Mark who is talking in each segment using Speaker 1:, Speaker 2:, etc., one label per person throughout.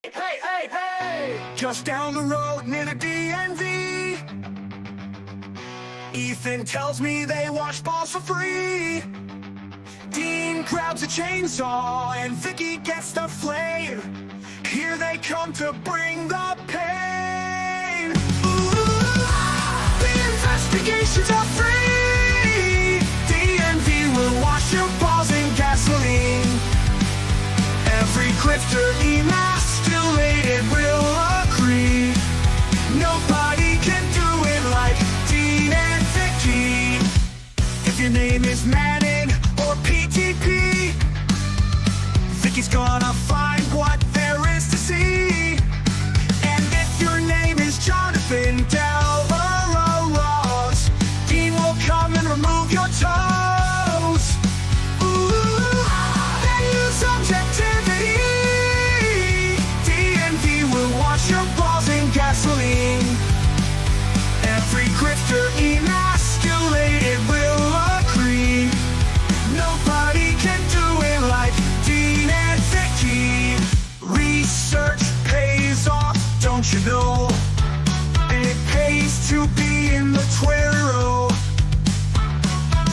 Speaker 1: Hey, hey, hey! Just down the road near the DMV, Ethan tells me they wash balls for free. Dean grabs a chainsaw and Vicky gets the flame. Here they come to bring the pain. Ooh, the investigations are free. DMV will wash your balls in gasoline. Every Clifter emasculated will agree. Nobody can do it like Dean and Vicky. If your name is Manning or PTP, Vicky's gonna find what there is to see. And if your name is Jonathan Delvaros, Dean will come and remove your toes. Ooh, they use objectivity. DMV will wash your balls in gasoline. Every grifter emasculated will agree. Nobody can do it like Dean and Vicky. Research pays off, don't you know? It pays to be in the Twitter.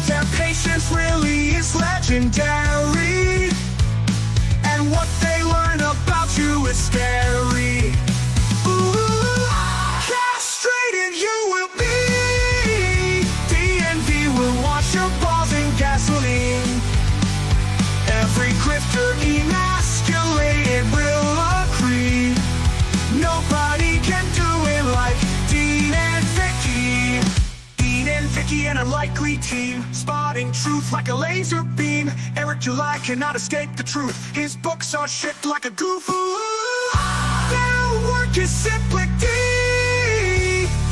Speaker 1: Their patience really is legendary, and what they learn about you is scary. Ooh, castrated you will be. DNV will wash your balls in gasoline. Every grifter emasculated will agree. Nobody can do it like Dean and Vicky. Dean and Vicky, an unlikely team, spotting truth like a laser beam. Eric July cannot escape the truth. His books are shit like a goof. Ooh, their work is simply D.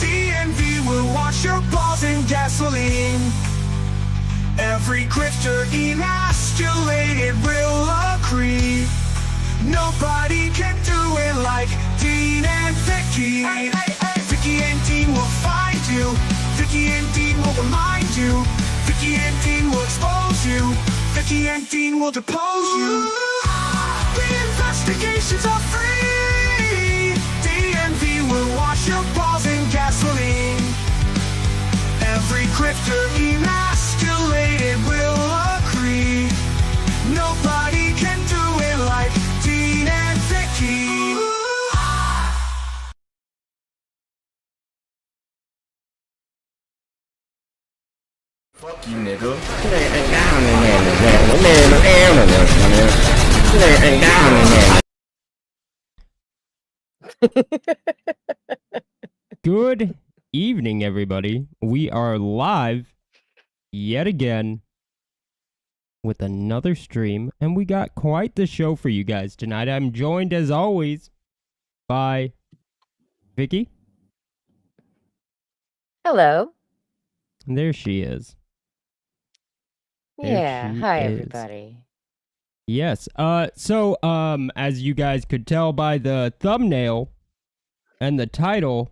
Speaker 1: DNV will wash your balls in gasoline. Every grifter emasculated will agree. Nobody can do it like Dean and Vicky. Hey, hey, hey. Vicky and Dean will find you. Vicky and Dean will remind you. Vicky and Dean will expose you. Vicky and Dean will depose you. The investigations are free. DMV will wash your balls in gasoline. Every grifter emasculated will agree. Nobody can do it like Dean and Vicky.
Speaker 2: Fuck you, nigga. Cái này anh cao này nè, nó mềm, nó eo này nè. Cái này anh cao này nè.
Speaker 3: Good evening, everybody. We are live yet again with another stream, and we got quite the show for you guys tonight. I'm joined, as always, by Vicky.
Speaker 4: Hello.
Speaker 3: There she is.
Speaker 4: Yeah.
Speaker 3: she
Speaker 4: Hi,
Speaker 3: is.
Speaker 4: everybody.
Speaker 3: Yes. So, as you guys could tell by the thumbnail and the title,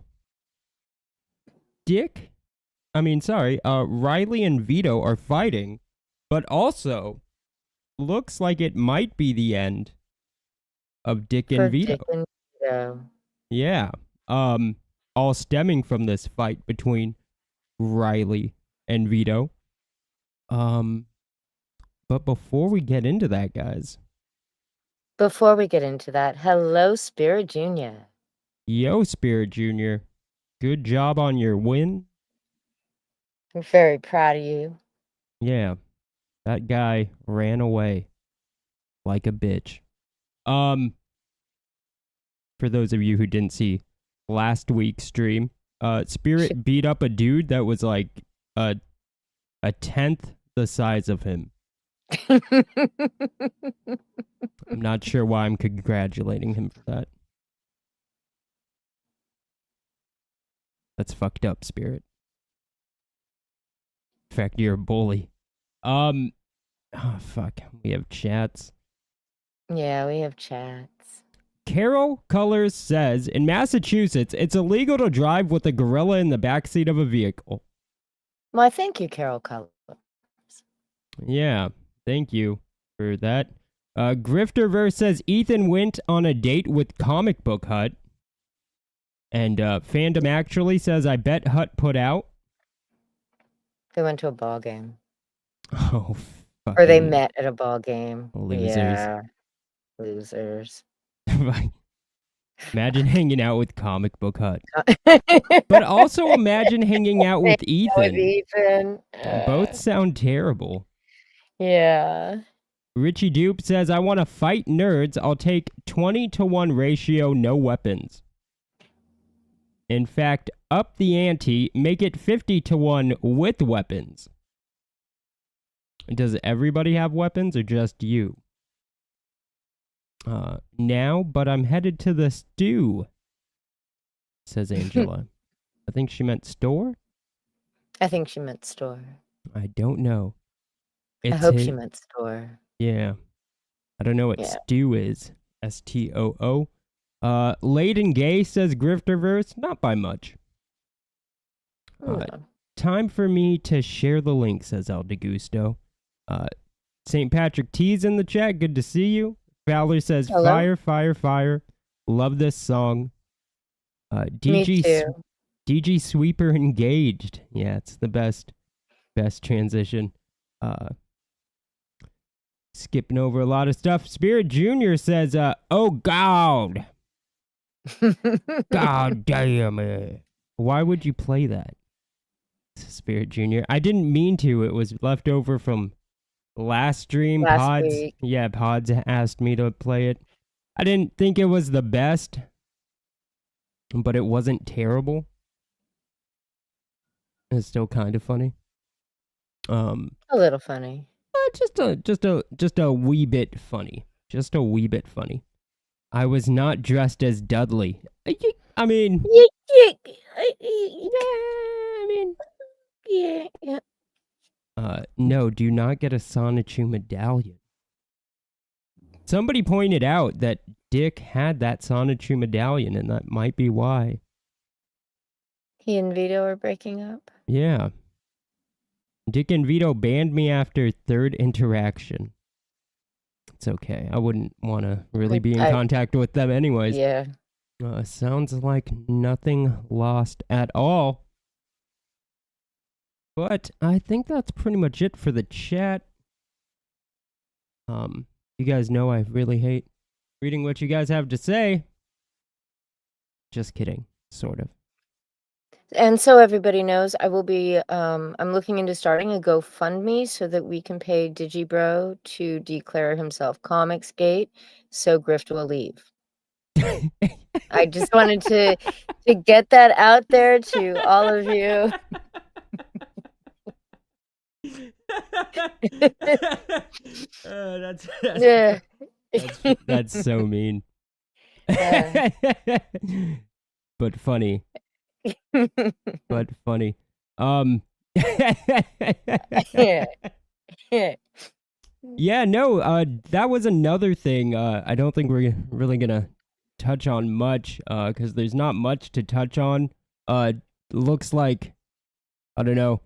Speaker 3: Riley and Vito are fighting, but also looks like it might be the end of Dick and Vito.
Speaker 4: Dick and Vito.
Speaker 3: Yeah. All stemming from this fight between Riley and Vito. But before we get into that, guys.
Speaker 4: Before we get into that, hello, Spirit Jr.
Speaker 3: Yo, Spirit Jr. Good job on your win.
Speaker 4: I'm very proud of you.
Speaker 3: Yeah. That guy ran away like a bitch. For those of you who didn't see last week's stream, Spirit beat up a dude that was like a tenth the size of him. I'm not sure why I'm congratulating him for that. That's fucked up, Spirit. In fact, you're a bully. Oh, fuck. We have chats.
Speaker 4: Yeah, we have chats.
Speaker 3: Carol Colors says, in Massachusetts, it's illegal to drive with a gorilla in the backseat of a vehicle.
Speaker 4: Well, thank you, Carol Color.
Speaker 3: Yeah, thank you for that. Grifterverse says Ethan went on a date with Comic Book Hut. And Fandom Actually says, I bet Hut put out.
Speaker 4: They went to a ball game.
Speaker 3: Oh,
Speaker 4: Or they
Speaker 3: fucking
Speaker 4: met at a ball game.
Speaker 3: losers.
Speaker 4: Yeah. Losers.
Speaker 3: Imagine hanging out with Comic Book Hut. But also imagine hanging out with Ethan.
Speaker 4: Ethan.
Speaker 3: Both sound terrible.
Speaker 4: Yeah.
Speaker 3: Richie Dupe says, I want to fight nerds. I'll take 20-to-1 ratio, no weapons. In fact, up the ante, make it 50-to-1 with weapons. Does everybody have weapons or just you? Now, but I'm headed to the stew, says Angela. I think she meant store?
Speaker 4: I think she meant store.
Speaker 3: I don't know.
Speaker 4: I hope she meant store.
Speaker 3: Yeah. I don't know what stew is. STOO. Layden Gay says Grifterverse, not by much. Time for me to share the link, says El DeGusto. St. Patrick T's in the chat, good to see you. Fowler says, hello? Fire, fire, fire. Love this song.
Speaker 4: Me too.
Speaker 3: DG Sweeper engaged. Yeah, it's the best transition. Skipping over a lot of stuff. Spirit Jr. says, oh God. God damn it. Why would you play that? Spirit Jr. I didn't mean to. It was left over from last stream. Pods. Week. Yeah, Pods asked me to play it. I didn't think it was the best, but it wasn't terrible. It's still kind of funny.
Speaker 4: A little funny.
Speaker 3: Just a wee bit funny. Just a wee bit funny. I was not dressed as Dudley. I mean,
Speaker 4: yeah.
Speaker 3: No, do not get a Sonichu medallion. Somebody pointed out that Dick had that Sonichu medallion, and that might be why.
Speaker 4: He and Vito are breaking up?
Speaker 3: Yeah. Dick and Vito banned me after third interaction. It's okay. I wouldn't want to really be in contact with them anyways.
Speaker 4: Yeah.
Speaker 3: Sounds like nothing lost at all. But I think that's pretty much it for the chat. You guys know I really hate reading what you guys have to say. Just kidding, sort of.
Speaker 4: And so everybody knows, I will be, I'm looking into starting a GoFundMe so that we can pay Digibro to declare himself Comicsgate so Grift will leave. I just wanted to get that out there to all of you.
Speaker 3: That's so mean. But funny. But funny. Yeah, no, that was another thing. I don't think we're really gonna touch on much, because there's not much to touch on. Looks like, I don't know,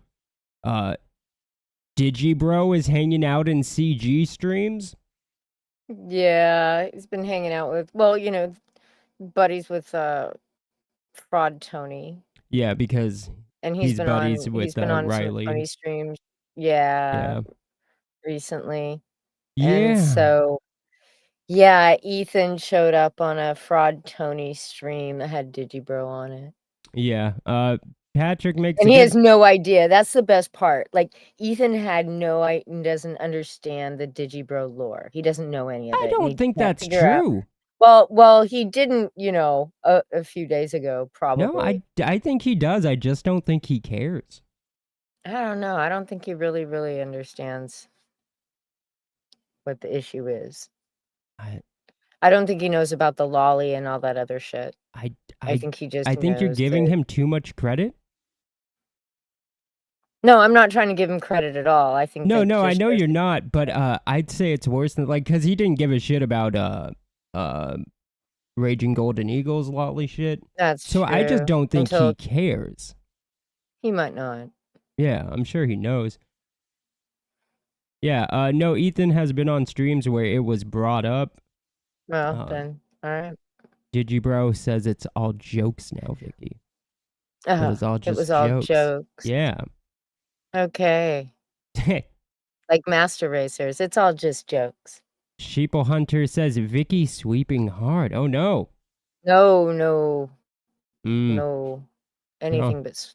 Speaker 3: Digibro is hanging out in CG streams.
Speaker 4: Yeah, he's been hanging out with, well, you know, buddies with Fraud Tony.
Speaker 3: Yeah, because he's been buddies with Riley.
Speaker 4: Some funny streams. Yeah. Recently.
Speaker 3: Yeah.
Speaker 4: And so, yeah, Ethan showed up on a Fraud Tony stream that had Digibro on it.
Speaker 3: Yeah. Patrick makes
Speaker 4: and he has no idea. That's the best part. Like, Ethan had doesn't understand the Digibro lore. He doesn't know any of it.
Speaker 3: I don't think that's true.
Speaker 4: Well, he didn't, you know, a few days ago, probably.
Speaker 3: No, I think he does. I just don't think he cares.
Speaker 4: I don't know. I don't think he really, really understands what the issue is. I don't think he knows about the lolly and all that other shit. I think he just
Speaker 3: I think you're giving him too much credit.
Speaker 4: No, I'm not trying to give him credit at all. I think
Speaker 3: No, I know you're not, but I'd say it's worse than, like, because he didn't give a shit about Raging Golden Eagles lolly shit.
Speaker 4: That's
Speaker 3: so
Speaker 4: true.
Speaker 3: I just don't think he cares.
Speaker 4: He might not.
Speaker 3: Yeah, I'm sure he knows. Yeah, no, Ethan has been on streams where it was brought up.
Speaker 4: Well, then, all right.
Speaker 3: Digibro says it's all jokes now, Vicky. It was all just
Speaker 4: It was all jokes.
Speaker 3: Yeah.
Speaker 4: Okay. Like Master Racers. It's all just jokes.
Speaker 3: Sheeple Hunter says Vicky sweeping hard. Oh no.
Speaker 4: No.
Speaker 3: Mm,
Speaker 4: No. Anything but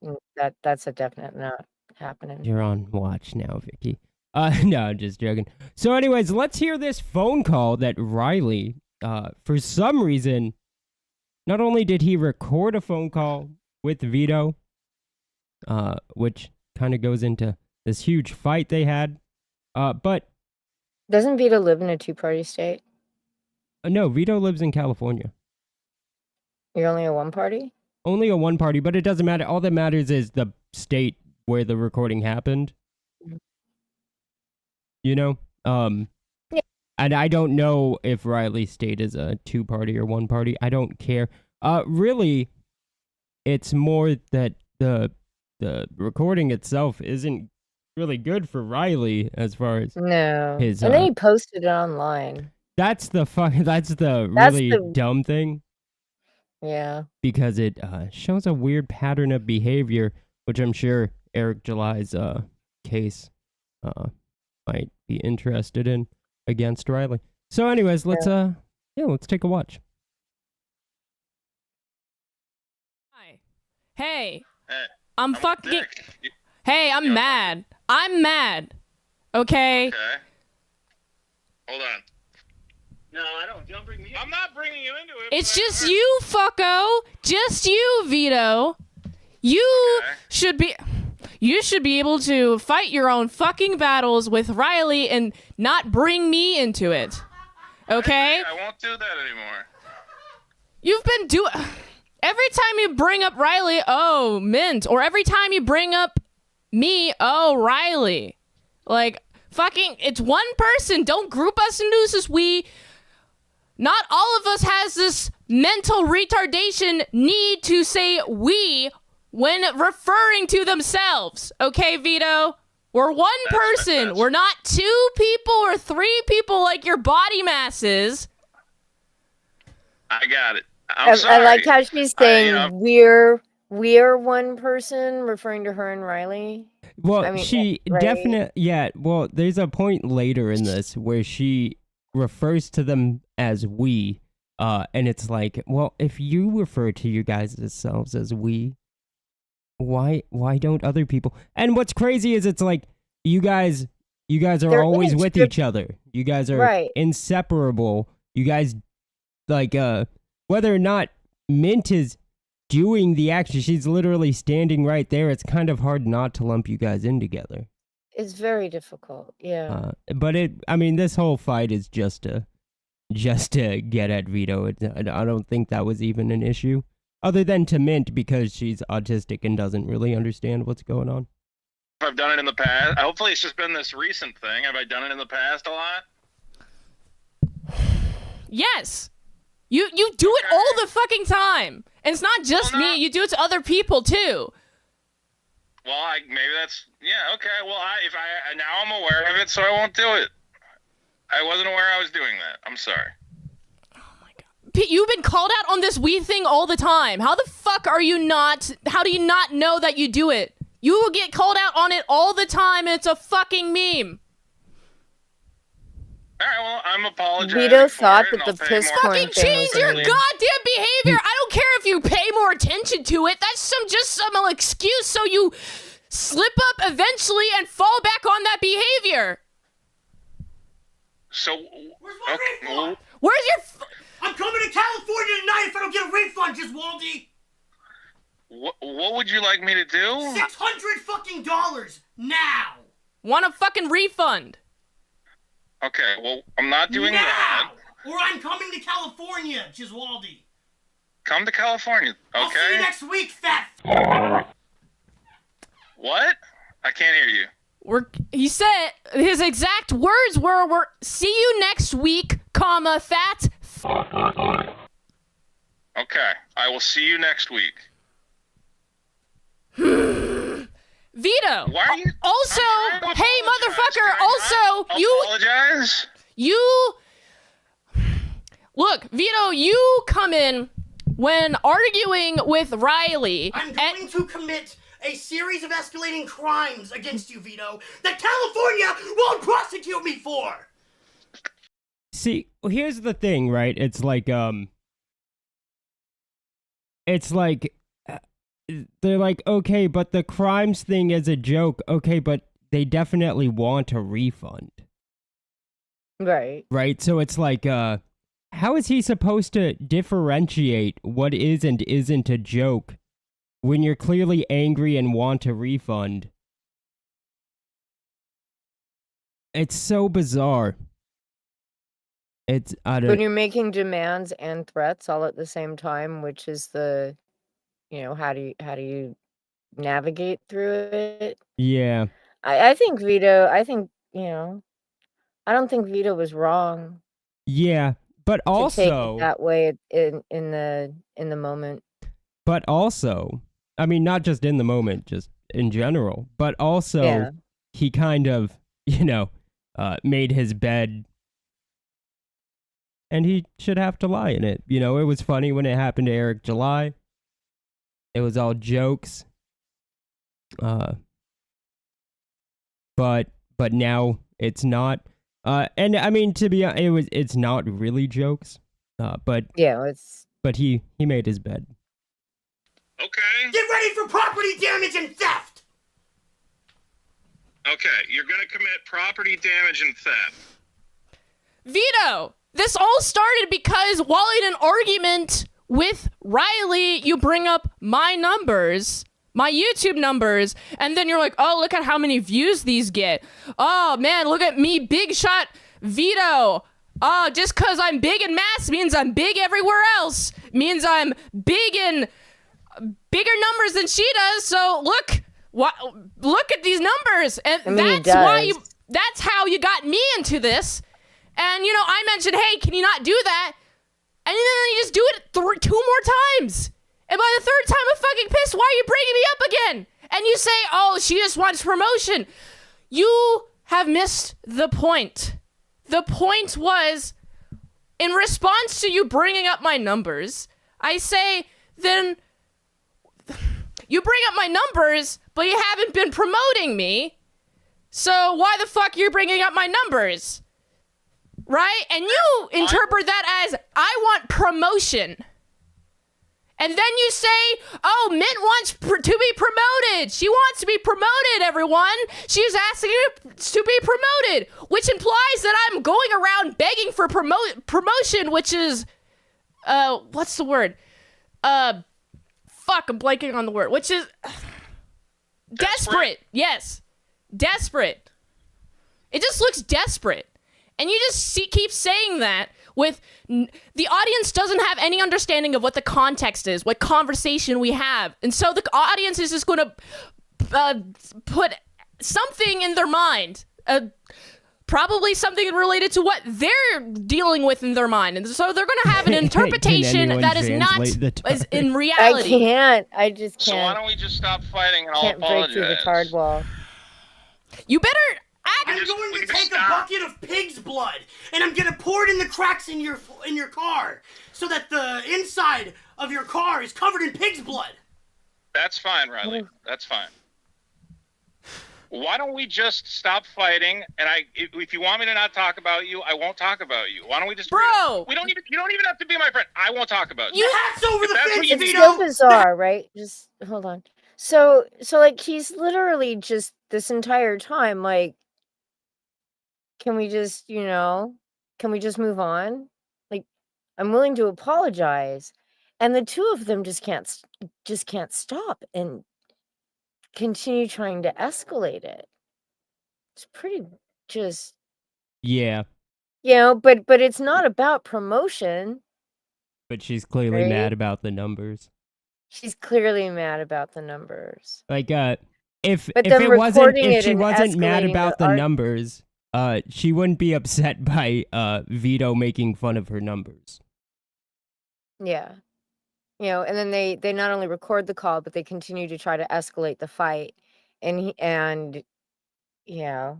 Speaker 4: that's a definite not happening.
Speaker 3: you're on watch now, Vicky. No, I'm just joking. So anyways, let's hear this phone call that Riley, for some reason, not only did he record a phone call with Vito, which kind of goes into this huge fight they had, but
Speaker 4: Doesn't Vito live in a two-party state?
Speaker 3: no, Vito lives in California.
Speaker 4: You're only a one-party?
Speaker 3: Only a one party, but it doesn't matter. All that matters is the state where the recording happened. You know?
Speaker 4: Yeah.
Speaker 3: And I don't know if Riley's state is a two party or one party. I don't care. Really, it's more that the recording itself isn't really good for Riley as far as
Speaker 4: No.
Speaker 3: his.
Speaker 4: And then he posted it online.
Speaker 3: That's the really dumb thing.
Speaker 4: Yeah.
Speaker 3: Because it shows a weird pattern of behavior, which I'm sure Eric July's case might be interested in against Riley. So anyways, let's let's take a watch.
Speaker 5: Hi. Hey. I'm fucking Hey, I'm mad. I'm mad. Okay?
Speaker 6: Okay. Hold on. No, I don't bring me in. I'm not bringing you into it.
Speaker 5: It's just you, fucko. Just you, Vito. You should be able to fight your own fucking battles with Riley and not bring me into it. Okay?
Speaker 6: I won't do that anymore.
Speaker 5: You've been every time you bring up Riley, oh, Mint. Or every time you bring up me, oh, Riley. Like, fucking, it's one person. Don't group us into this Not all of us has this mental retardation need to say we when referring to themselves. Okay, Vito? We're one person. We're not two people or three people like your body mass is.
Speaker 6: I got it. I'm sorry.
Speaker 4: I like how she's saying we're one person, referring to her and Riley.
Speaker 3: Well,
Speaker 4: I mean,
Speaker 3: she definitely, well, there's a point later in this where she refers to them as we, and it's like, well, if you refer to you guys selves as we, why don't other people? And what's crazy is it's like you guys are always with each other. You guys are inseparable. You guys, like, whether or not Mint is doing the action, she's literally standing right there. It's kind of hard not to lump you guys in together.
Speaker 4: It's very difficult, yeah.
Speaker 3: But this whole fight is just to get at Vito. I don't think that was even an issue, other than to Mint because she's autistic and doesn't really understand what's going on.
Speaker 6: I've done it in the past. Hopefully, it's just been this recent thing. Have I done it in the past a lot?
Speaker 5: Yes. You do it all the fucking time. And it's not just me. You do it to other people, too.
Speaker 6: Well, maybe that's... Yeah, okay. Well, now I'm aware of it, so I won't do it. I wasn't aware I was doing that. I'm sorry.
Speaker 5: Oh, my God. Pete, you've been called out on this we thing all the time. How the fuck are you not... How do you not know that you do it? You will get called out on it all the time, and it's a fucking meme.
Speaker 6: All right, well, I'm apologizing.
Speaker 4: Vito thought
Speaker 6: for it,
Speaker 4: that the piss corn
Speaker 5: fucking
Speaker 4: thing
Speaker 5: change
Speaker 4: was
Speaker 5: your
Speaker 4: a meme.
Speaker 5: goddamn behavior. I don't care if you pay more attention to it. That's some excuse so you slip up eventually and fall back on that behavior.
Speaker 6: So,
Speaker 7: where's my refund?
Speaker 5: Where's your...
Speaker 7: I'm coming to California tonight if I don't get a refund, Giswaldi.
Speaker 6: What would you like me to do?
Speaker 7: $600 fucking dollars now.
Speaker 5: Want a fucking refund?
Speaker 6: Okay, well, I'm not doing
Speaker 7: now,
Speaker 6: that.
Speaker 7: or I'm coming to California, Giswaldi.
Speaker 6: Come to California, okay?
Speaker 7: I'll see you next week, fat.
Speaker 6: What? I can't hear you.
Speaker 5: He said his exact words were see you next week, comma, fat.
Speaker 6: Okay, I will see you next week.
Speaker 5: Vito.
Speaker 6: Why are you?
Speaker 5: Also,
Speaker 6: I'm trying to
Speaker 5: hey,
Speaker 6: apologize.
Speaker 5: motherfucker.
Speaker 6: Can I
Speaker 5: Also,
Speaker 6: not
Speaker 5: you.
Speaker 6: apologize.
Speaker 5: You look, Vito, you come in when arguing with Riley.
Speaker 7: I'm going to commit a series of escalating crimes against you, Vito, that California won't prosecute me for!
Speaker 3: See, here's the thing, right? It's like they're like, okay, but the crimes thing is a joke. Okay, but they definitely want a refund.
Speaker 4: Right.
Speaker 3: Right? So it's like, how is he supposed to differentiate what is and isn't a joke when you're clearly angry and want a refund? It's so bizarre. It's, I
Speaker 4: When
Speaker 3: don't,
Speaker 4: you're making demands and threats all at the same time, which is the, how do you navigate through it?
Speaker 3: yeah.
Speaker 4: I think Vito, I don't think Vito was wrong
Speaker 3: Yeah, but
Speaker 4: to take it
Speaker 3: also,
Speaker 4: that way in the moment.
Speaker 3: but also, I mean, not just in the moment, just in general, but also,
Speaker 4: Yeah.
Speaker 3: he kind of, made his bed, and he should have to lie in it. It was funny when it happened to Eric July. It was all jokes. But now it's not. And I mean, it's not really jokes. But
Speaker 4: Yeah,
Speaker 3: he made his bed.
Speaker 6: Okay.
Speaker 7: Get ready for property damage and theft!
Speaker 6: Okay. You're gonna commit property damage and theft.
Speaker 5: Vito, this all started because while in an argument with Riley, you bring up my numbers, my YouTube numbers, and then you're like, oh, look at how many views these get. Oh, man, look at me, big shot Vito. Oh, just because I'm big in mass means I'm big everywhere else. Means I'm big in bigger numbers than she does. So look at these numbers. And
Speaker 4: I mean,
Speaker 5: that's how you got me into this. And, I mentioned, hey, can you not do that? And then you just do it 2 more times. And by the third time, I'm fucking pissed. Why are you bringing me up again? And you say, oh, she just wants promotion. You have missed the point. The point was, in response to you bringing up my numbers, I say, then you bring up my numbers, but you haven't been promoting me. So why the fuck are you bringing up my numbers? Right? And you interpret that as, I want promotion. And then you say, oh, Mint wants to be promoted. She wants to be promoted, everyone. She's asking you to be promoted, which implies that I'm going around begging for promotion, which is, what's the word? Fuck, I'm blanking on the word, which is desperate. Yes. Desperate. It just looks desperate. And you just keep saying that with the audience doesn't have any understanding of what the context is, what conversation we have. And so the audience is just going to put something in their mind, probably something related to what they're dealing with in their mind. And so they're going to have an interpretation that is not as in reality.
Speaker 4: I can't. I just can't.
Speaker 6: So why don't we just stop fighting and I'll
Speaker 4: Can't break
Speaker 6: apologize?
Speaker 4: through the tard wall.
Speaker 5: You better act.
Speaker 7: I'm going to take a bucket of pig's blood, and I'm gonna pour it in the cracks in your car, so that the inside of your car is covered in pig's blood.
Speaker 6: That's fine, Riley. That's fine. Why don't we just stop fighting? And if you want me to not talk about you, I won't talk about you. Why don't we just?
Speaker 5: Bro,
Speaker 6: you don't even have to be my friend. I won't talk about you.
Speaker 7: The hat's over the fence,
Speaker 4: It's
Speaker 7: Vito.
Speaker 4: so bizarre, right? Just hold on. So like he's literally just this entire time like, can we just move on? Like, I'm willing to apologize. And the two of them just can't stop and continue trying to escalate it. It's pretty just,
Speaker 3: Yeah,
Speaker 4: but it's not about promotion.
Speaker 3: but she's clearly
Speaker 4: Right?
Speaker 3: mad about the numbers.
Speaker 4: She's clearly mad about the numbers.
Speaker 3: Like, if
Speaker 4: But them recording it
Speaker 3: she
Speaker 4: and
Speaker 3: wasn't mad
Speaker 4: escalating
Speaker 3: about
Speaker 4: the
Speaker 3: the numbers, she wouldn't be upset by Vito making fun of her numbers.
Speaker 4: Yeah. And then they not only record the call, but they continue to try to escalate the fight. and yeah,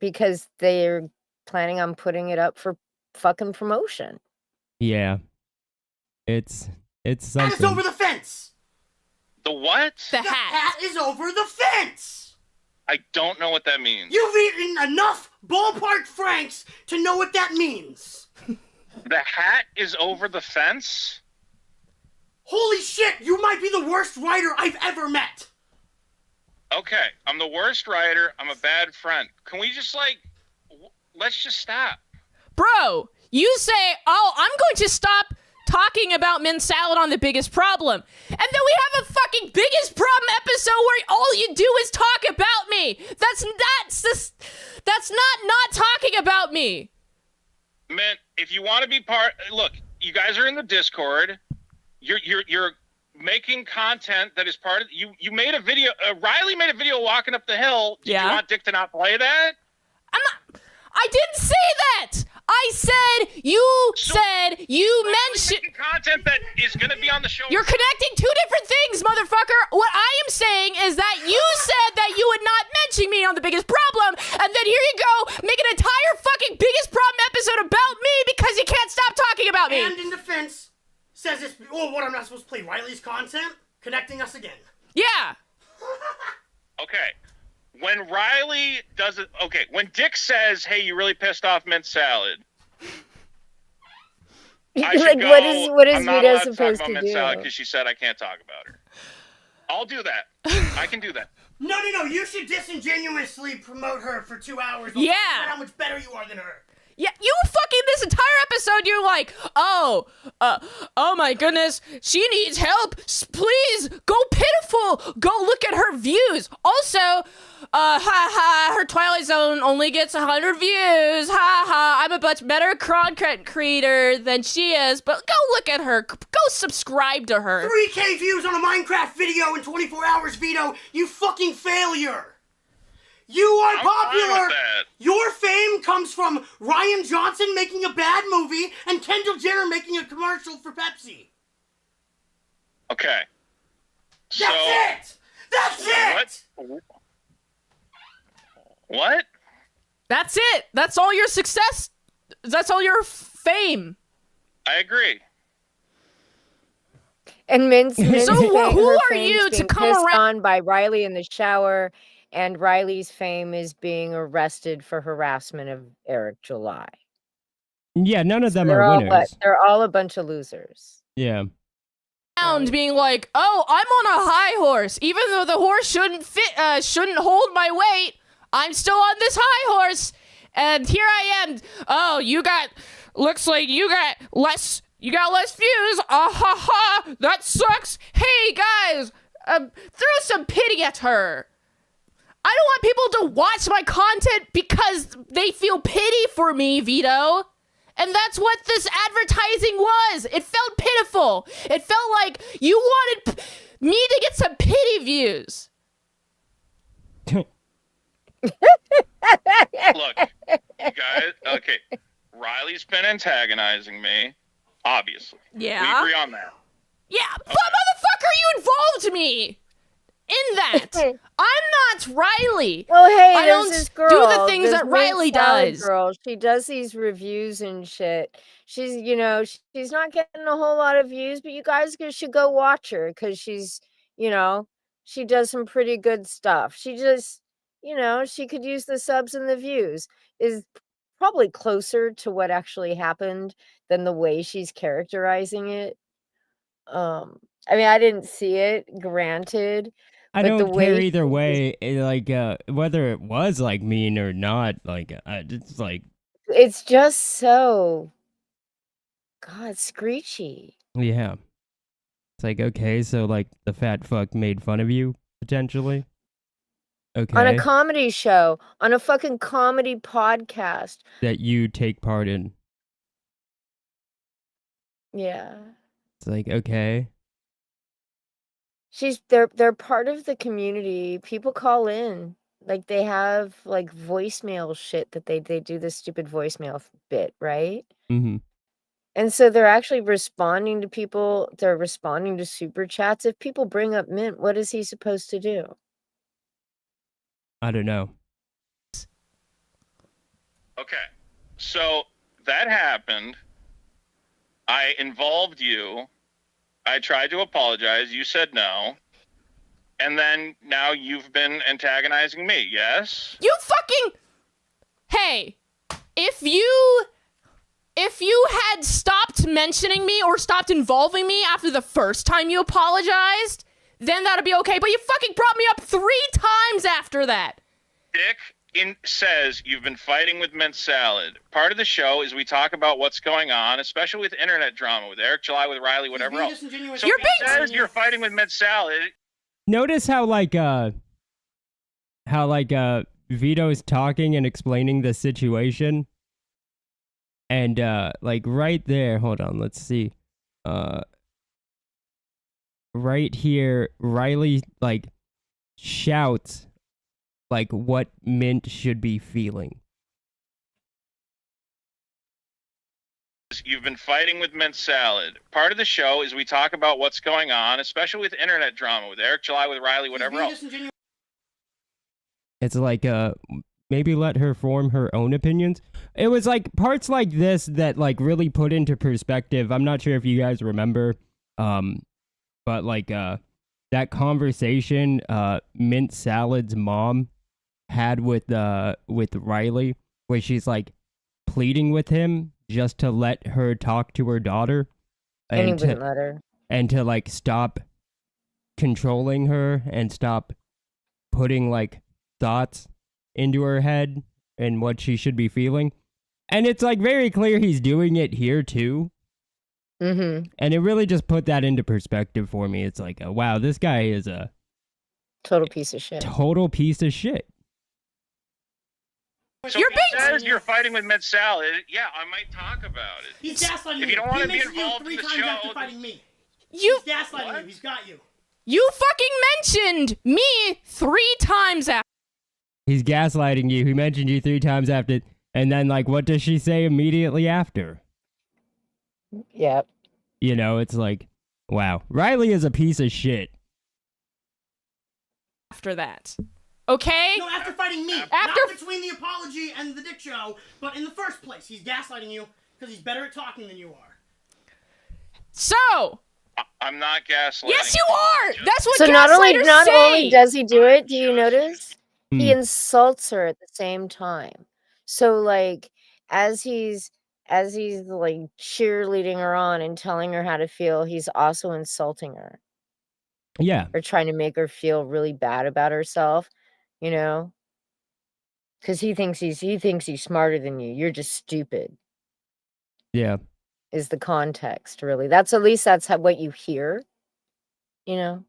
Speaker 4: because they're planning on putting it up for fucking promotion.
Speaker 3: Yeah. It's
Speaker 7: Hat is
Speaker 3: something.
Speaker 7: over the fence.
Speaker 6: The what?
Speaker 5: The
Speaker 7: The
Speaker 5: hat.
Speaker 7: hat is over the fence.
Speaker 6: I don't know what that means.
Speaker 7: You've eaten enough ballpark franks to know what that means.
Speaker 6: The hat is over the fence?
Speaker 7: Holy shit, you might be the worst writer I've ever met.
Speaker 6: Okay, I'm the worst writer. I'm a bad friend. Can we just, let's just stop.
Speaker 5: Bro, you say, oh, I'm going to stop talking about mint salad on The Biggest Problem. And then we have a fucking Biggest Problem episode where all you do is talk about me. That's not talking about me.
Speaker 6: Mint, if you want to be look, you guys are in the Discord. You're making content that is part of you made a video. Riley made a video walking up the hill. Did
Speaker 5: Yeah.
Speaker 6: you want Dick to not play that?
Speaker 5: I didn't say that. I said you mentioned
Speaker 6: Content that is going to be on the show.
Speaker 5: you're connecting two different things, motherfucker. What I am saying is that you said that you would not mention me on The Biggest Problem, and then here you go, make an entire fucking Biggest Problem episode about me because you can't stop talking about me.
Speaker 7: And in defense, says this. Oh, what, I'm not supposed to play Riley's content? Connecting us again.
Speaker 5: Yeah.
Speaker 6: Okay. When Riley does it, okay, when Dick says, hey, you really pissed off mint salad. I should
Speaker 4: Like,
Speaker 6: go,
Speaker 4: what is
Speaker 6: I'm not
Speaker 4: Vito
Speaker 6: allowed to talk
Speaker 4: supposed
Speaker 6: about
Speaker 4: to
Speaker 6: mint
Speaker 4: do?
Speaker 6: salad because she said I can't talk about her. I'll do that. I can do that.
Speaker 7: No, you should disingenuously promote her for 2 hours.
Speaker 5: Yeah.
Speaker 7: How much better you are than her.
Speaker 5: Yeah, you fucking this entire episode, you're like, oh my goodness, she needs help. Please, go pitiful. Go look at her views. Also, her Twilight Zone only gets 100 views. I'm a much better content creator than she is, but go look at her. Go subscribe to her.
Speaker 7: 3K views on a Minecraft video in 24 hours, Vito. You fucking failure. You are
Speaker 6: I'm fine
Speaker 7: popular.
Speaker 6: with that.
Speaker 7: Your fame comes from Ryan Johnson making a bad movie and Kendall Jenner making a commercial for Pepsi.
Speaker 6: Okay. So,
Speaker 7: That's it. That's it.
Speaker 6: What?
Speaker 5: That's it. That's all your success. That's all your fame.
Speaker 6: I agree.
Speaker 4: And Min's
Speaker 5: So
Speaker 4: fame-
Speaker 5: who
Speaker 4: her
Speaker 5: are
Speaker 4: fame's
Speaker 5: you to
Speaker 4: being
Speaker 5: come
Speaker 4: pissed
Speaker 5: around-
Speaker 4: on by Riley in the shower, and Riley's fame is being arrested for harassment of Eric July.
Speaker 3: Yeah, none of them
Speaker 4: They're
Speaker 3: are
Speaker 4: all,
Speaker 3: winners.
Speaker 4: they're all a bunch of losers.
Speaker 3: Yeah.
Speaker 5: Around being like, oh, I'm on a high horse, even though the horse shouldn't hold my weight. I'm still on this high horse, and here I am. Oh, looks like you got less views. That sucks. Hey guys, throw some pity at her. I don't want people to watch my content because they feel pity for me, Vito. And that's what this advertising was. It felt pitiful. It felt like you wanted me to get some pity views.
Speaker 6: Look, you guys, okay. Riley's been antagonizing me, obviously.
Speaker 5: Yeah.
Speaker 6: We agree on that.
Speaker 5: Yeah, but motherfucker, you involved me in that. I'm not Riley.
Speaker 4: Oh, hey,
Speaker 5: I
Speaker 4: there's
Speaker 5: don't
Speaker 4: this girl.
Speaker 5: do the things
Speaker 4: this
Speaker 5: that Riley
Speaker 4: Mint Salad
Speaker 5: does.
Speaker 4: Girl. She does these reviews and shit. She's, she's not getting a whole lot of views, but you guys should go watch her because she's, she does some pretty good stuff. She just, she could use the subs and the views. Is probably closer to what actually happened than the way she's characterizing it. I mean, I didn't see it, granted.
Speaker 3: I
Speaker 4: But the
Speaker 3: don't care
Speaker 4: way
Speaker 3: either
Speaker 4: she
Speaker 3: way, whether it was like mean or not, it's like,
Speaker 4: It's just so, God, screechy.
Speaker 3: yeah. It's like, okay, so like the fat fuck made fun of you, potentially. Okay.
Speaker 4: On a comedy show, on a fucking comedy podcast.
Speaker 3: That you take part in.
Speaker 4: Yeah.
Speaker 3: It's like, okay.
Speaker 4: They're part of the community. People call in. Like they have like voicemail shit that they do this stupid voicemail bit, right?
Speaker 3: Mm-hmm.
Speaker 4: And so they're actually responding to people. They're responding to super chats. If people bring up Mint, what is he supposed to do?
Speaker 3: I don't know.
Speaker 6: Okay, so that happened. I involved you. I tried to apologize. You said no. And then now you've been antagonizing me, yes?
Speaker 5: You fucking... Hey, if you had stopped mentioning me or stopped involving me after the first time you apologized, then that'd be okay. But you fucking brought me up 3 times after that.
Speaker 6: Dick says you've been fighting with Mint Salad. Part of the show is we talk about what's going on, especially with internet drama, with Eric July, with Riley, whatever else. So
Speaker 5: You're
Speaker 6: he
Speaker 5: being-
Speaker 6: says you're fighting with Mint Salad.
Speaker 3: Notice how Vito is talking and explaining the situation. And like right there, hold on, let's see. Right here, Riley like shouts like what Mint should be feeling.
Speaker 6: You've been fighting with Mint Salad. Part of the show is we talk about what's going on, especially with internet drama, with Eric July, with Riley, whatever else.
Speaker 3: It's like maybe let her form her own opinions. It was like parts like this that like really put into perspective. I'm not sure if you guys remember, but like that conversation Mint Salad's mom had with Riley, where she's like pleading with him just to let her talk to her daughter,
Speaker 4: And he wouldn't let her.
Speaker 3: and to like stop controlling her and stop putting like thoughts into her head and what she should be feeling. And it's like very clear he's doing it here too.
Speaker 4: Mm-hmm.
Speaker 3: And it really just put that into perspective for me. It's like, wow, this guy is a
Speaker 4: Total piece of shit.
Speaker 3: total piece of shit.
Speaker 6: So
Speaker 5: You're
Speaker 6: if he
Speaker 5: being-
Speaker 6: says you're fighting with Mint Salad, yeah, I might talk about it.
Speaker 7: He's gaslighting you.
Speaker 6: If you don't wanna
Speaker 7: He
Speaker 6: be
Speaker 7: mentioned you
Speaker 6: involved
Speaker 7: 3
Speaker 6: in the
Speaker 7: times
Speaker 6: show,
Speaker 7: after fighting me.
Speaker 5: You
Speaker 7: He's gaslighting
Speaker 6: What?
Speaker 7: you. He's got you.
Speaker 5: you fucking mentioned me 3 times after.
Speaker 3: He's gaslighting you. He mentioned you 3 times after. And then, like, what does she say immediately after?
Speaker 4: Yep.
Speaker 3: You know, it's like, wow. Riley is a piece of shit.
Speaker 5: After that. Okay?
Speaker 7: No, after fighting me.
Speaker 5: After-
Speaker 7: Not between the apology and the dick show, but in the first place, he's gaslighting you because he's better at talking than you are.
Speaker 5: So,
Speaker 6: I'm not gaslighting.
Speaker 5: yes you are! That's what
Speaker 4: So
Speaker 5: gaslighters
Speaker 4: not
Speaker 5: say!
Speaker 4: only does he do it, do you notice? He
Speaker 3: Hmm.
Speaker 4: insults her at the same time. So like as he's like cheerleading her on and telling her how to feel, he's also insulting her
Speaker 3: Yeah.
Speaker 4: or trying to make her feel really bad about herself, you know? Cuz he thinks he's smarter than you. You're just stupid.
Speaker 3: Yeah.
Speaker 4: Is the context really. That's at least that's what you hear, you know?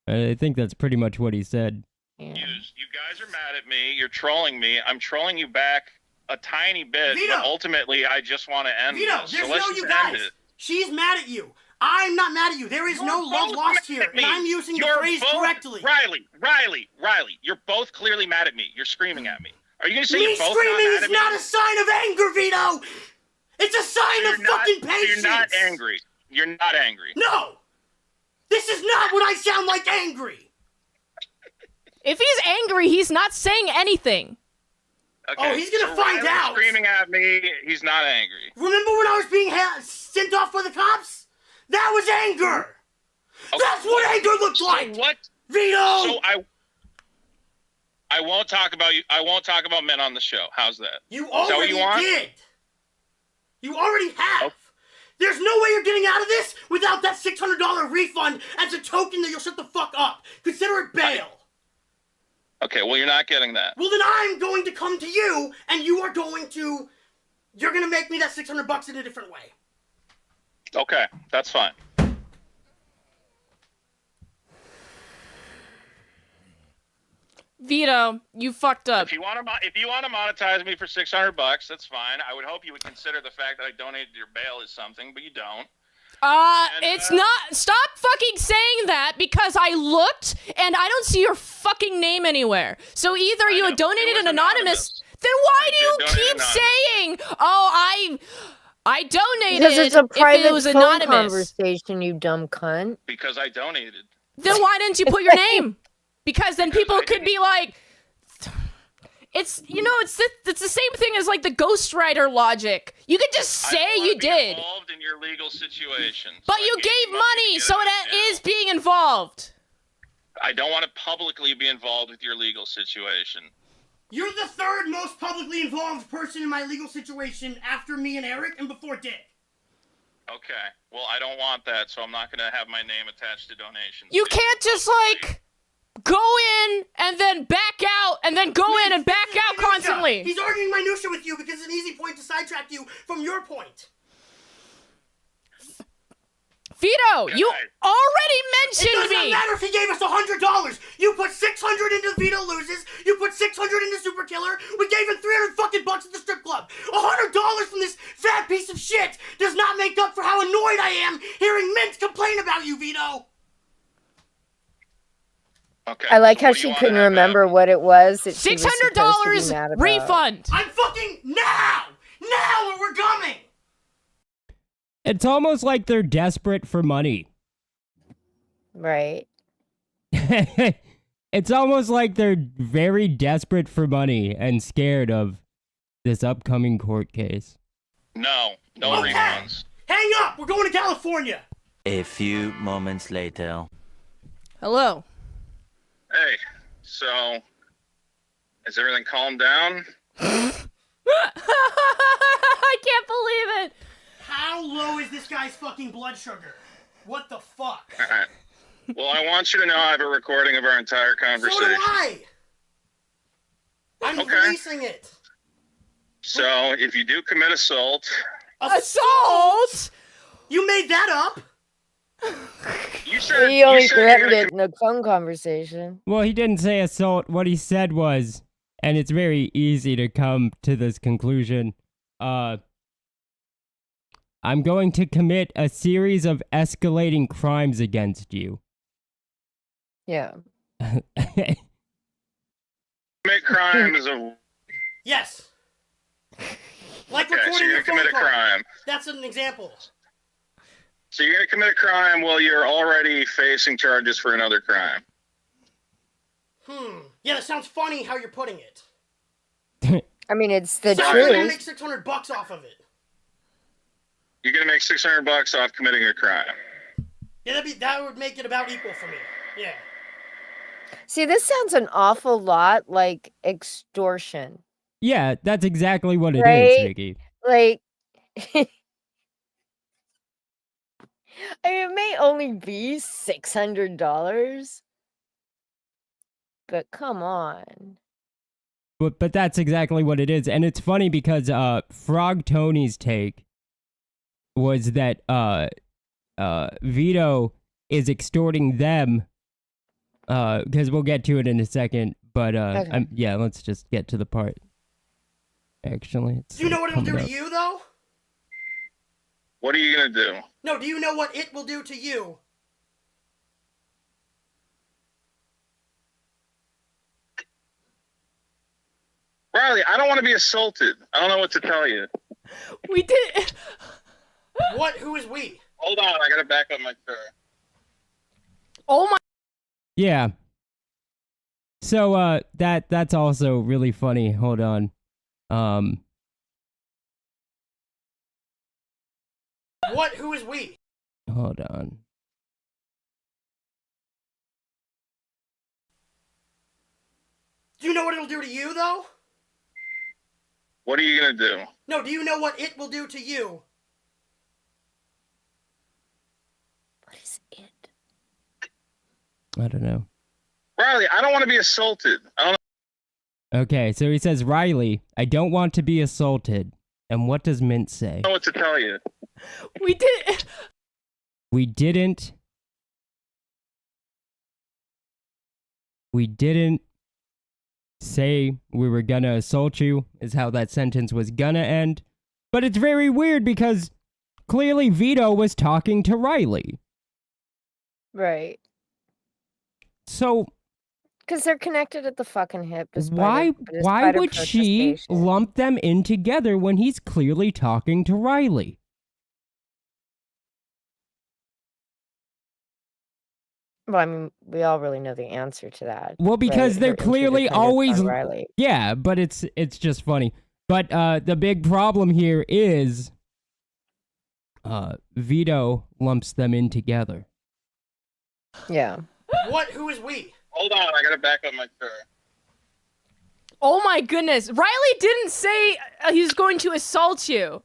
Speaker 3: I think that's pretty much what he said.
Speaker 4: Yeah.
Speaker 6: You guys are mad at me. You're trolling me. I'm trolling you back a tiny bit,
Speaker 7: Vito!
Speaker 6: but ultimately, I just want to end
Speaker 7: Vito,
Speaker 6: this.
Speaker 7: there's
Speaker 6: So let's
Speaker 7: no
Speaker 6: just
Speaker 7: you
Speaker 6: end
Speaker 7: guys.
Speaker 6: it.
Speaker 7: She's mad at you. I'm not mad at you. There is no
Speaker 6: You're
Speaker 7: love
Speaker 6: both
Speaker 7: lost
Speaker 6: mad
Speaker 7: here,
Speaker 6: at
Speaker 7: and
Speaker 6: me.
Speaker 7: I'm using the
Speaker 6: You're
Speaker 7: phrase
Speaker 6: both-
Speaker 7: correctly.
Speaker 6: Riley, you're both clearly mad at me. You're screaming at me. Are you going to say
Speaker 7: Me
Speaker 6: you're both
Speaker 7: screaming
Speaker 6: not mad
Speaker 7: is
Speaker 6: at me?
Speaker 7: not a sign of anger, Vito. It's a sign
Speaker 6: You're
Speaker 7: of
Speaker 6: not-
Speaker 7: fucking patience.
Speaker 6: You're not angry. You're not angry.
Speaker 7: No, this is not what I sound like angry.
Speaker 5: If he's angry, he's not saying anything.
Speaker 6: Okay,
Speaker 7: Oh, he's gonna
Speaker 6: so
Speaker 7: find
Speaker 6: Riley's
Speaker 7: out.
Speaker 6: Screaming at me. He's not angry.
Speaker 7: Remember when I was being sent off by the cops? That was anger.
Speaker 6: Okay,
Speaker 7: That's what anger looked
Speaker 6: so
Speaker 7: like,
Speaker 6: what?
Speaker 7: Vito.
Speaker 6: So I won't talk about you. I won't talk about men on the show. How's that?
Speaker 7: You
Speaker 6: that what
Speaker 7: already
Speaker 6: you want?
Speaker 7: did. You already have.
Speaker 6: Okay.
Speaker 7: There's no way you're getting out of this without that $600 refund as a token that you'll shut the fuck up. Consider it bail.
Speaker 6: Okay, well, you're not getting that.
Speaker 7: Well, then I'm going to come to you, and you're going to make me that $600 in a different way.
Speaker 6: Okay, that's fine.
Speaker 5: Vito, you fucked up.
Speaker 6: If you want to monetize me for $600, that's fine. I would hope you would consider the fact that I donated your bail as something, but you don't.
Speaker 5: It's not. Stop fucking saying that because I looked and I don't see your fucking name anywhere. So either you
Speaker 6: know.
Speaker 5: had donated
Speaker 6: It was
Speaker 5: an anonymous. Then why do you
Speaker 6: did donate
Speaker 5: keep
Speaker 6: anonymous.
Speaker 5: saying, "Oh, I donated"?
Speaker 4: Because it's a
Speaker 5: if
Speaker 4: private
Speaker 5: it was
Speaker 4: phone
Speaker 5: anonymous?
Speaker 4: conversation, you dumb cunt.
Speaker 6: Because I donated.
Speaker 5: Then why didn't you put your name? Because then people
Speaker 6: I
Speaker 5: could be like, it's the same thing as like the ghostwriter logic. You could just say
Speaker 6: I don't
Speaker 5: you
Speaker 6: wanna be
Speaker 5: did,
Speaker 6: involved in your legal situation.
Speaker 5: but
Speaker 6: So I
Speaker 5: you
Speaker 6: gave
Speaker 5: gave
Speaker 6: you
Speaker 5: money,
Speaker 6: to
Speaker 5: so
Speaker 6: get out
Speaker 5: that
Speaker 6: of jail.
Speaker 5: is being involved.
Speaker 6: I don't want to publicly be involved with your legal situation.
Speaker 7: You're the third most publicly involved person in my legal situation after me and Eric and before Dick.
Speaker 6: Okay. Well, I don't want that, so I'm not going to have my name attached to donations.
Speaker 5: You can't just like go in and then back out and then go in and back out
Speaker 7: Minutia.
Speaker 5: constantly.
Speaker 7: He's arguing minutia with you because it's an easy point to sidetrack you from your point.
Speaker 5: Vito, you
Speaker 6: Guys.
Speaker 5: already
Speaker 7: It
Speaker 5: mentioned
Speaker 7: doesn't
Speaker 5: me.
Speaker 7: matter if he gave us $100. You put $600 into Vito loses. You put $600 into Super Killer. We gave him $300 at the strip club. $100 from this fat piece of shit does not make up for how annoyed I am hearing Mint complain about you, Vito.
Speaker 6: Okay.
Speaker 4: I like
Speaker 6: so
Speaker 4: how
Speaker 6: what do you
Speaker 4: she
Speaker 6: wanna
Speaker 4: couldn't
Speaker 6: have
Speaker 4: remember
Speaker 6: happen?
Speaker 4: what it was that she was
Speaker 5: $600
Speaker 4: supposed to be mad about.
Speaker 5: refund.
Speaker 7: I'm fucking now or we're gumming.
Speaker 3: It's almost like they're desperate for money.
Speaker 4: Right.
Speaker 3: It's almost like they're very desperate for money and scared of this upcoming court case.
Speaker 6: No
Speaker 7: Okay.
Speaker 6: refunds.
Speaker 7: Hang up. We're going to California.
Speaker 8: A few moments later.
Speaker 5: Hello.
Speaker 6: Hey, so has everything calmed down?
Speaker 5: I can't believe it.
Speaker 7: How low is this guy's fucking blood sugar? What the fuck?
Speaker 6: All right. Well, I want you to know I have a recording of our entire
Speaker 7: So
Speaker 6: conversation.
Speaker 7: do I. I'm
Speaker 6: Okay.
Speaker 7: releasing it.
Speaker 6: So, if you do commit assault,
Speaker 5: Assault.
Speaker 7: You made that up?
Speaker 6: you said
Speaker 4: He only
Speaker 6: you said you're
Speaker 4: threatened
Speaker 6: gonna
Speaker 4: it in a phone conversation.
Speaker 3: Well, he didn't say assault. What he said was, and it's very easy to come to this conclusion, I'm going to commit a series of escalating crimes against you.
Speaker 4: Yeah.
Speaker 6: commit crimes of.
Speaker 7: Yes. Like
Speaker 6: Okay, so
Speaker 7: recording
Speaker 6: you're
Speaker 7: your
Speaker 6: gonna
Speaker 7: phone
Speaker 6: commit a
Speaker 7: call.
Speaker 6: crime.
Speaker 7: That's an example.
Speaker 6: So you're gonna commit a crime while you're already facing charges for another crime.
Speaker 7: Yeah, that sounds funny how you're putting it.
Speaker 4: I mean, it's the
Speaker 7: Sounds like I'm gonna
Speaker 4: truth.
Speaker 7: make $600 off of it.
Speaker 6: You're gonna make $600 off committing a crime.
Speaker 7: Yeah, that would make it about equal for me. Yeah.
Speaker 4: See, this sounds an awful lot like extortion.
Speaker 3: Yeah, that's exactly what it is,
Speaker 4: Right?
Speaker 3: Vicky.
Speaker 4: Like, I mean, it may only be $600, but come on.
Speaker 3: But that's exactly what it is. And it's funny because Frog Tony's take was that Vito is extorting them, because we'll get to it in a second. But
Speaker 4: Okay.
Speaker 3: yeah, let's just get to the part. Actually, it's
Speaker 7: Do you know what it'll do
Speaker 3: coming
Speaker 7: to
Speaker 3: up.
Speaker 7: you, though?
Speaker 6: What are you gonna do?
Speaker 7: No, do you know what it will do to you?
Speaker 6: Riley, I don't want to be assaulted. I don't know what to tell you.
Speaker 5: We did.
Speaker 7: What? Who is we?
Speaker 6: Hold on, I gotta back up my car.
Speaker 5: Oh my.
Speaker 3: Yeah. So that's also really funny. Hold on.
Speaker 7: What? Who is we?
Speaker 3: Hold on.
Speaker 7: Do you know what it'll do to you, though?
Speaker 6: What are you gonna do?
Speaker 7: No, do you know what it will do to you?
Speaker 4: What is it?
Speaker 3: I don't know.
Speaker 6: Riley, I don't want to be assaulted. I don't
Speaker 3: Okay, so he says, Riley, I don't want to be assaulted. And what does Mint say?
Speaker 6: know what to tell you.
Speaker 5: We did.
Speaker 3: We didn't say we were gonna assault you, is how that sentence was gonna end. But it's very weird because clearly Vito was talking to Riley.
Speaker 4: Right.
Speaker 3: So
Speaker 4: Because they're connected at the fucking hip.
Speaker 3: why
Speaker 4: despite her
Speaker 3: would she
Speaker 4: protestation.
Speaker 3: lump them in together when he's clearly talking to Riley?
Speaker 4: Well, I mean, we all really know the answer to that.
Speaker 3: Well, because
Speaker 4: right?
Speaker 3: they're
Speaker 4: Her
Speaker 3: clearly
Speaker 4: interdependence on
Speaker 3: always
Speaker 4: Riley.
Speaker 3: yeah, but it's just funny. But the big problem here is Vito lumps them in together.
Speaker 4: Yeah.
Speaker 7: What? Who is we?
Speaker 6: Hold on, I gotta back up my chair.
Speaker 5: Oh my goodness. Riley didn't say he's going to assault you.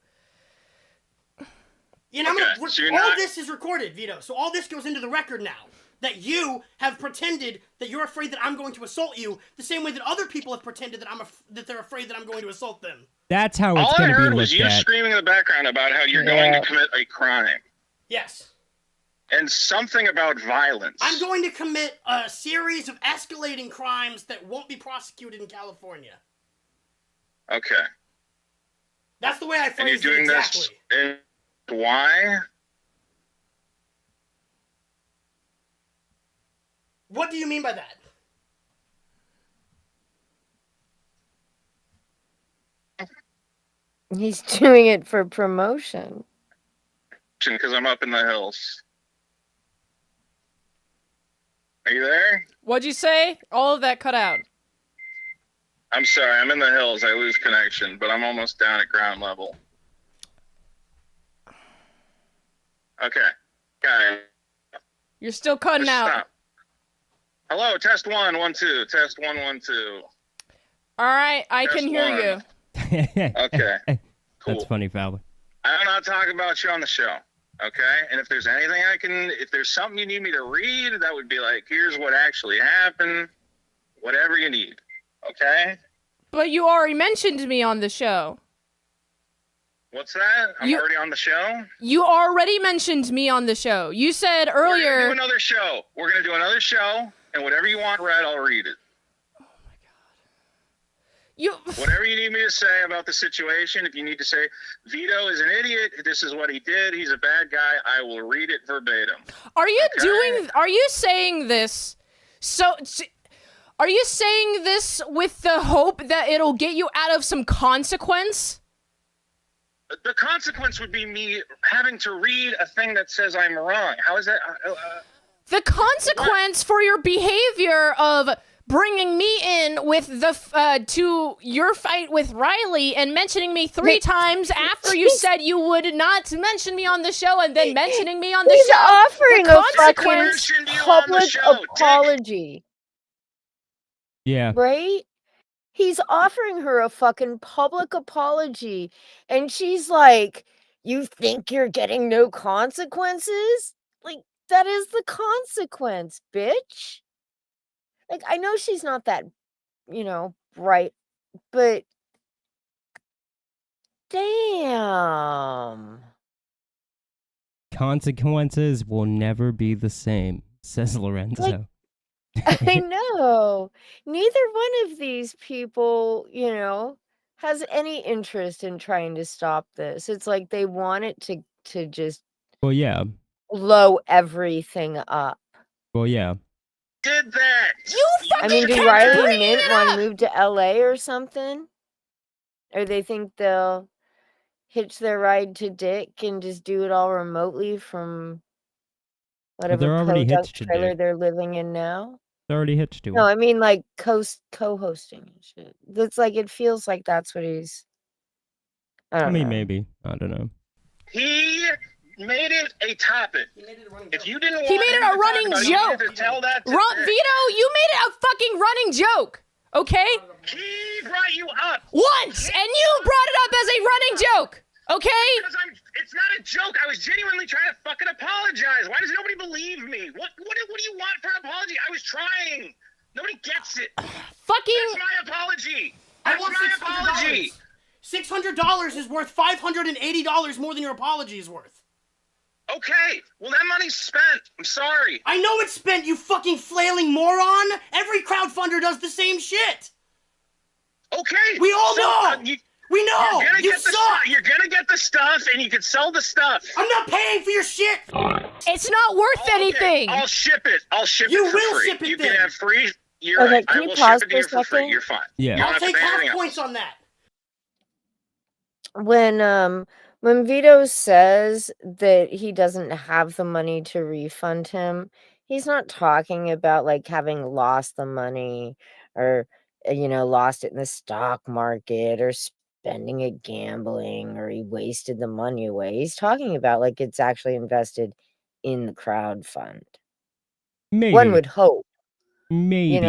Speaker 7: You know,
Speaker 6: Okay, so you're
Speaker 7: all
Speaker 6: not-
Speaker 7: this is recorded, Vito. So all this goes into the record now. That you have pretended that you're afraid that I'm going to assault you, the same way that other people have pretended that that they're afraid that I'm going to assault them.
Speaker 3: That's how it's
Speaker 6: All I
Speaker 3: going to be
Speaker 6: heard was
Speaker 3: looked
Speaker 6: you
Speaker 3: at.
Speaker 6: screaming in the background about how you're going to commit a crime.
Speaker 7: Yes.
Speaker 6: And something about violence.
Speaker 7: I'm going to commit a series of escalating crimes that won't be prosecuted in California.
Speaker 6: Okay.
Speaker 7: That's the way I
Speaker 6: And
Speaker 7: phrased
Speaker 6: you're
Speaker 7: it
Speaker 6: doing
Speaker 7: exactly.
Speaker 6: this. And why?
Speaker 7: What do you mean by that?
Speaker 4: He's doing it for promotion.
Speaker 6: Because I'm up in the hills. Are you there?
Speaker 5: What'd you say? All of that cut out.
Speaker 6: I'm sorry, I'm in the hills. I lose connection, but I'm almost down at ground level. Okay. Guys,
Speaker 5: You're still cutting
Speaker 6: just
Speaker 5: out.
Speaker 6: stop. Hello, test 1, 1, 2. Test 1, 1, 2.
Speaker 5: All right, I
Speaker 6: Test
Speaker 5: can hear
Speaker 6: one.
Speaker 5: you.
Speaker 6: Okay. Cool.
Speaker 3: That's funny, Fowler.
Speaker 6: I'm not talking about you on the show. Okay? And if there's anything if there's something you need me to read, that would be like, here's what actually happened. Whatever you need. Okay?
Speaker 5: But you already mentioned me on the show.
Speaker 6: What's that? I'm already on the show?
Speaker 5: You already mentioned me on the show. You said
Speaker 6: We're gonna
Speaker 5: earlier.
Speaker 6: do another show. We're going to do another show, and whatever you want read, I'll read it.
Speaker 5: You.
Speaker 6: Whatever you need me to say about the situation, if you need to say, Vito is an idiot, this is what he did, he's a bad guy, I will read it verbatim.
Speaker 5: Are you
Speaker 6: Okay?
Speaker 5: Are you saying this? Are you saying this with the hope that it'll get you out of some consequence?
Speaker 6: The consequence would be me having to read a thing that says I'm wrong. How is that?
Speaker 5: The consequence for your behavior of bringing me in with the to your fight with Riley and mentioning me 3 times after you said you would not mention me on the show and then mentioning me on the
Speaker 4: He's
Speaker 5: show.
Speaker 4: offering
Speaker 5: the
Speaker 4: a fucking
Speaker 6: mentioned you on the
Speaker 4: public
Speaker 6: show, Dick.
Speaker 4: apology,
Speaker 3: Yeah.
Speaker 4: right? He's offering her a fucking public apology, and she's like, "You think you're getting no consequences? Like, that is the consequence, bitch." Like, I know she's not that, bright, but damn.
Speaker 3: Consequences will never be the same, says Lorenzo.
Speaker 4: I know. Neither one of these people, has any interest in trying to stop this. It's like they want it to just
Speaker 3: Well, yeah.
Speaker 4: blow everything up.
Speaker 3: Well, yeah.
Speaker 6: Did that?
Speaker 5: You
Speaker 4: I mean, do
Speaker 5: kept
Speaker 4: Riley and
Speaker 5: bringing
Speaker 4: Mint
Speaker 5: it
Speaker 4: want
Speaker 5: up.
Speaker 4: to move to LA or something? Or they think they'll hitch their ride to Dick and just do it all remotely from
Speaker 3: they're
Speaker 4: whatever
Speaker 3: already
Speaker 4: podunk
Speaker 3: hitched to
Speaker 4: trailer
Speaker 3: Dick.
Speaker 4: they're living in now?
Speaker 3: It's already hitched to him.
Speaker 4: No, I mean like co-hosting and shit. It's like it feels like that's what he's. I don't know.
Speaker 3: Maybe. I don't know.
Speaker 6: He made it a topic. If you didn't want
Speaker 5: He made it
Speaker 6: him
Speaker 5: a
Speaker 6: to talk
Speaker 5: running
Speaker 6: about it, you
Speaker 5: joke.
Speaker 6: had to tell that to Dick.
Speaker 5: Vito, you made it a fucking running joke. Okay?
Speaker 6: He brought you up.
Speaker 5: Once, and you brought it up as a running joke. Okay?
Speaker 6: Because it's not a joke. I was genuinely trying to fucking apologize. Why does nobody believe me? What do you want for an apology? I was trying. Nobody gets it.
Speaker 5: Fucking.
Speaker 6: That's my apology.
Speaker 7: I
Speaker 6: That's
Speaker 7: want
Speaker 6: my apology.
Speaker 7: $600 is worth $580 more than your apology is worth.
Speaker 6: Okay. Well, that money's spent. I'm sorry.
Speaker 7: I know it's spent, you fucking flailing moron. Every crowdfunder does the same shit.
Speaker 6: Okay.
Speaker 7: We all know. We know.
Speaker 6: You're gonna
Speaker 7: You
Speaker 6: get the
Speaker 7: suck.
Speaker 6: You're gonna get the stuff, and you can sell the stuff.
Speaker 7: I'm not paying for your shit.
Speaker 5: It's not worth
Speaker 6: Okay,
Speaker 5: anything.
Speaker 6: I'll ship it. I'll ship
Speaker 7: You
Speaker 6: it for
Speaker 7: will
Speaker 6: free.
Speaker 7: ship it
Speaker 6: You
Speaker 7: then.
Speaker 6: can have free. You're
Speaker 4: Okay,
Speaker 6: right.
Speaker 4: can
Speaker 6: I
Speaker 4: you
Speaker 6: will
Speaker 4: pause
Speaker 6: ship it to you
Speaker 4: for a
Speaker 6: for free.
Speaker 4: second?
Speaker 6: You're fine.
Speaker 3: Yeah.
Speaker 6: You don't
Speaker 7: I'll
Speaker 6: have to
Speaker 7: take
Speaker 6: pay
Speaker 7: half
Speaker 6: anything
Speaker 7: points
Speaker 6: else.
Speaker 7: on that.
Speaker 4: When Vito says that he doesn't have the money to refund him, He's not talking about, like, having lost the money or, lost it in the stock market or spending it gambling or he wasted the money away. He's talking about, like, it's actually invested in the crowd fund. One
Speaker 3: Maybe.
Speaker 4: would hope,
Speaker 3: Maybe.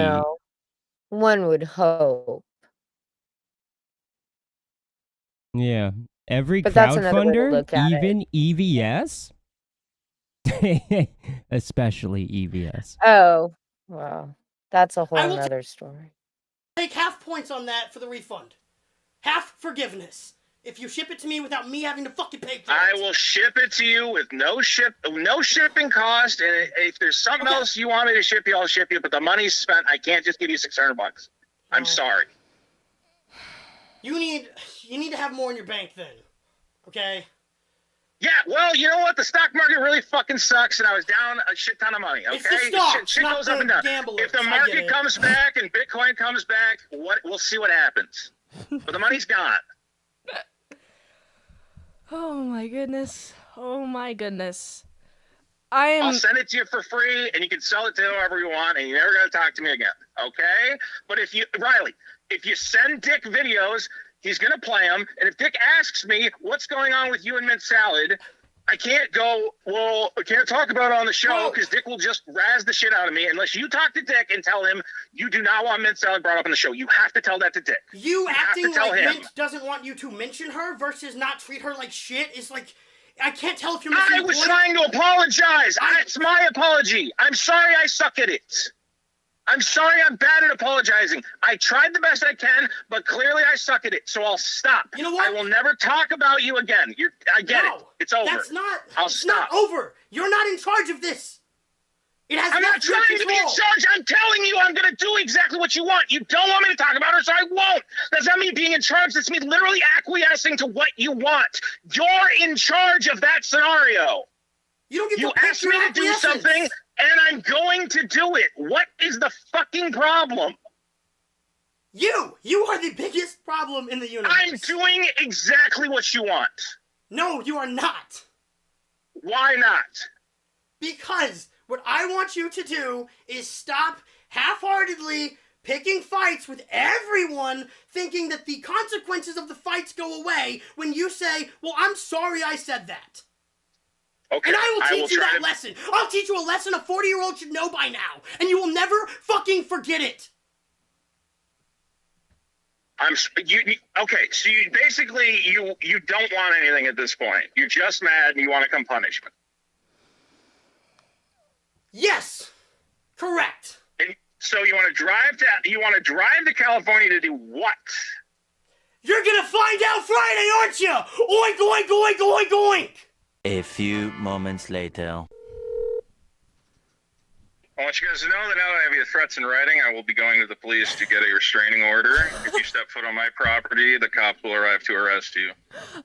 Speaker 4: one would hope.
Speaker 3: Yeah. Every
Speaker 4: But that's another way to
Speaker 3: crowdfunder,
Speaker 4: look at it.
Speaker 3: even EVS? Especially EVS.
Speaker 4: Oh, well, that's a
Speaker 7: I
Speaker 4: whole
Speaker 7: will
Speaker 4: nother story.
Speaker 7: take half points on that for the refund. Half forgiveness. If you ship it to me without me having to fucking pay for it.
Speaker 6: I will ship it to you with no shipping cost. And if there's something else you want me to ship you, I'll ship you. But the money's spent. I can't just give you $600. I'm sorry.
Speaker 7: You need to have more in your bank then. Okay?
Speaker 6: Yeah, well, you know what? The stock market really fucking sucks, and I was down a shit ton of money. Okay,
Speaker 7: It's the stocks,
Speaker 6: shit
Speaker 7: not
Speaker 6: goes
Speaker 7: the
Speaker 6: up and down.
Speaker 7: gamblers.
Speaker 6: If the
Speaker 7: I get
Speaker 6: market
Speaker 7: it.
Speaker 6: comes back and Bitcoin comes back, we'll see what happens. But the money's gone.
Speaker 5: Oh my goodness. Oh my goodness.
Speaker 6: I'll send it to you for free, and you can sell it to whoever you want, and you're never gonna talk to me again. Okay? But Riley, if you send Dick videos, he's gonna play them, and if Dick asks me what's going on with you and mint salad, I can't go, well, I can't talk about it on the show because Dick will just razz the shit out of me unless you talk to Dick and tell him you do not want mint salad brought up on the show. You have to tell that to Dick.
Speaker 7: You acting
Speaker 6: have to tell
Speaker 7: like
Speaker 6: him.
Speaker 7: Mint doesn't want you to mention her versus not treat her like shit is like, I can't tell if you're
Speaker 6: I
Speaker 7: missing the
Speaker 6: was
Speaker 7: point.
Speaker 6: trying to apologize. It's my apology. I'm sorry I suck at it. I'm sorry I'm bad at apologizing. I tried the best I can, but clearly I suck at it, so I'll stop.
Speaker 7: You know what?
Speaker 6: I will never talk about you again. I get it. It's over.
Speaker 7: That's not.
Speaker 6: I'll
Speaker 7: it's
Speaker 6: stop.
Speaker 7: not over. You're not in charge of this. It has
Speaker 6: I'm not
Speaker 7: left your
Speaker 6: trying to be in
Speaker 7: control.
Speaker 6: charge. I'm telling you I'm going to do exactly what you want. You don't want me to talk about her, so I won't. That's not me being in charge. That's me literally acquiescing to what you want. You're in charge of that scenario.
Speaker 7: You don't get
Speaker 6: You
Speaker 7: to pick
Speaker 6: asked
Speaker 7: your
Speaker 6: me to do
Speaker 7: acquiescence.
Speaker 6: something, and I'm going to do it. What is the fucking problem?
Speaker 7: You are the biggest problem in the universe.
Speaker 6: I'm doing exactly what you want.
Speaker 7: No, you are not.
Speaker 6: Why not?
Speaker 7: Because what I want you to do is stop half-heartedly picking fights with everyone, thinking that the consequences of the fights go away when you say, well, I'm sorry I said that.
Speaker 6: Okay,
Speaker 7: And I will teach you
Speaker 6: try
Speaker 7: that
Speaker 6: to-
Speaker 7: lesson. I'll teach you a lesson a 40-year-old should know by now, and you will never fucking forget it.
Speaker 6: Okay, so you basically you don't want anything at this point. You're just mad and you want to come punish me.
Speaker 7: Yes, correct.
Speaker 6: And so you want to drive to California to do what?
Speaker 7: You're gonna find out Friday, aren't you? Oink, oink, oink, oink, oink.
Speaker 8: A few moments later.
Speaker 6: I want you guys to know that now that I have your threats in writing, I will be going to the police to get a restraining order. If you step foot on my property, the cops will arrive to arrest you.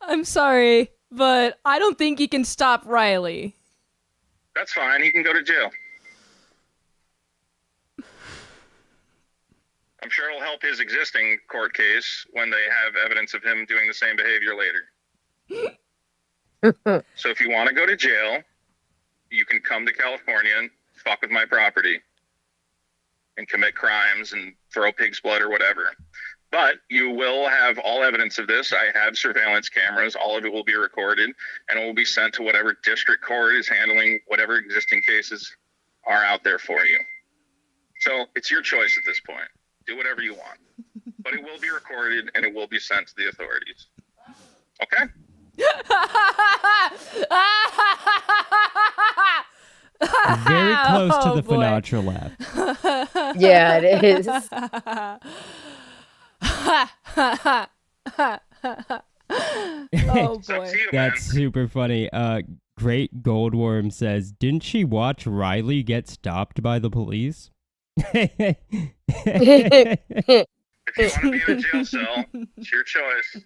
Speaker 5: I'm sorry, but I don't think you can stop Riley.
Speaker 6: That's fine. He can go to jail. I'm sure it'll help his existing court case when they have evidence of him doing the same behavior later. So if you want to go to jail, you can come to California and fuck with my property and commit crimes and throw pig's blood or whatever. But you will have all evidence of this. I have surveillance cameras. All of it will be recorded, and it will be sent to whatever district court is handling whatever existing cases are out there for you. So it's your choice at this point. Do whatever you want. But it will be recorded, and it will be sent to the authorities. Okay?
Speaker 3: Very close to
Speaker 5: Oh,
Speaker 3: the
Speaker 5: boy.
Speaker 3: Sinatra laugh.
Speaker 4: Yeah, it is.
Speaker 5: Oh
Speaker 6: It's up
Speaker 5: boy.
Speaker 6: to you, man.
Speaker 3: That's super funny. Great Goldworm says, didn't she watch Riley get stopped by the police?
Speaker 6: If you want to be in a jail cell, it's your choice.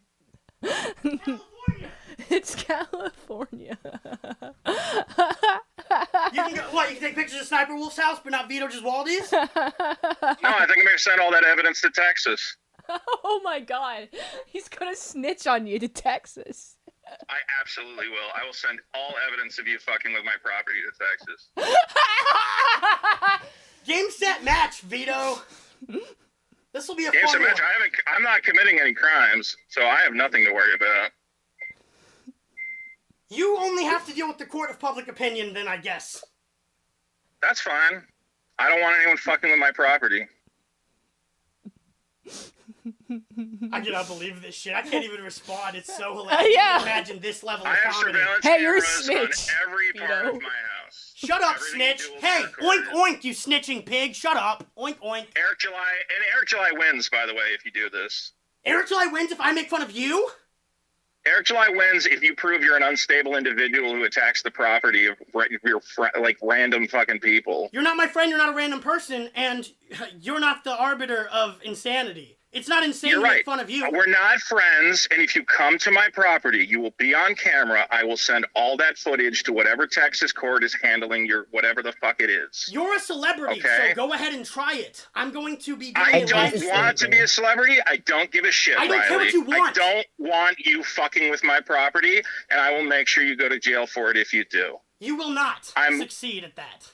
Speaker 5: It's California.
Speaker 7: You can go, what, you can take pictures of Sniper Wolf's house, but not Vito Giswaldi's?
Speaker 6: No, I think I'm going to send all that evidence to Texas.
Speaker 5: Oh my god. He's gonna snitch on you to Texas.
Speaker 6: I absolutely will. I will send all evidence of you fucking with my property to Texas.
Speaker 7: Game, set, match, Vito. This will be a
Speaker 6: Game,
Speaker 7: fun
Speaker 6: set, match.
Speaker 7: one.
Speaker 6: I'm not committing any crimes, so I have nothing to worry about.
Speaker 7: You only have to deal with the court of public opinion, then, I guess.
Speaker 6: That's fine. I don't want anyone fucking with my property.
Speaker 7: I cannot believe this shit. I can't even respond. It's so hilarious.
Speaker 5: Yeah.
Speaker 7: Imagine this level
Speaker 6: I
Speaker 7: of
Speaker 6: have
Speaker 7: comedy.
Speaker 6: surveillance
Speaker 5: Hey, you're a
Speaker 6: cameras
Speaker 5: snitch,
Speaker 6: on every part
Speaker 5: Vito.
Speaker 6: of my house.
Speaker 7: Shut up,
Speaker 6: Everything
Speaker 7: snitch.
Speaker 6: you do will
Speaker 7: Hey,
Speaker 6: be
Speaker 7: oink,
Speaker 6: recorded.
Speaker 7: oink, you snitching pig. Shut up. Oink, oink.
Speaker 6: Eric July wins, by the way, if you do this.
Speaker 7: Eric July wins if I make fun of you?
Speaker 6: Eric July wins if you prove you're an unstable individual who attacks the property of like random fucking people.
Speaker 7: You're not my friend, you're not a random person, and you're not the arbiter of insanity. It's not insane
Speaker 6: You're
Speaker 7: to
Speaker 6: right.
Speaker 7: make fun of you.
Speaker 6: We're not friends, and if you come to my property, you will be on camera. I will send all that footage to whatever Texas court is handling your whatever the fuck it is.
Speaker 7: You're a celebrity,
Speaker 6: Okay.
Speaker 7: so go ahead and try it. I'm going to be
Speaker 6: I
Speaker 7: doing
Speaker 6: don't
Speaker 7: it.
Speaker 6: want to be a celebrity. I don't give a shit,
Speaker 7: I don't
Speaker 6: Riley.
Speaker 7: care what you want.
Speaker 6: I don't want you fucking with my property, and I will make sure you go to jail for it if you do.
Speaker 7: You will not
Speaker 6: I'm-
Speaker 7: succeed at that.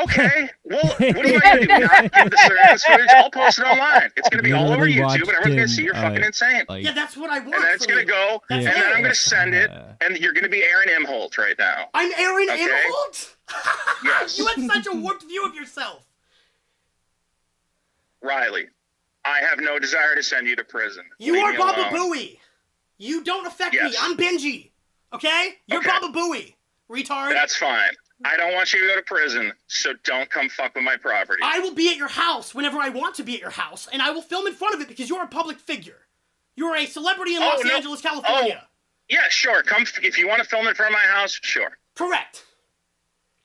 Speaker 6: Okay, well, what am I going to do? Not give the surveillance footage? I'll post it online. It's going to be all over
Speaker 3: Literally
Speaker 6: YouTube, and
Speaker 3: watched
Speaker 6: everyone's going
Speaker 3: him,
Speaker 6: to see you're fucking insane.
Speaker 3: Like,
Speaker 7: Yeah, that's what I want
Speaker 6: And then it's
Speaker 7: from
Speaker 6: going to
Speaker 7: you.
Speaker 6: go,
Speaker 7: That's
Speaker 6: and then I'm
Speaker 7: it.
Speaker 6: going to send it, and you're going to be Aaron Imholt right now.
Speaker 7: I'm Aaron
Speaker 6: Okay.
Speaker 7: Imholt?
Speaker 6: Yes.
Speaker 7: You have such a warped view of yourself.
Speaker 6: Riley, I have no desire to send you to prison.
Speaker 7: You
Speaker 6: Leave
Speaker 7: are
Speaker 6: me
Speaker 7: Baba
Speaker 6: alone.
Speaker 7: Booey. You don't affect
Speaker 6: Yes.
Speaker 7: me. I'm Benji. Okay? You're
Speaker 6: Okay.
Speaker 7: Baba Booey. Retard.
Speaker 6: That's fine. I don't want you to go to prison, so don't come fuck with my property.
Speaker 7: I will be at your house whenever I want to be at your house, and I will film in front of it because you're a public figure. You're a celebrity in
Speaker 6: Oh,
Speaker 7: Los
Speaker 6: no.
Speaker 7: Angeles, California.
Speaker 6: Yeah, sure. Come if you want to film in front of my house, sure.
Speaker 7: Correct.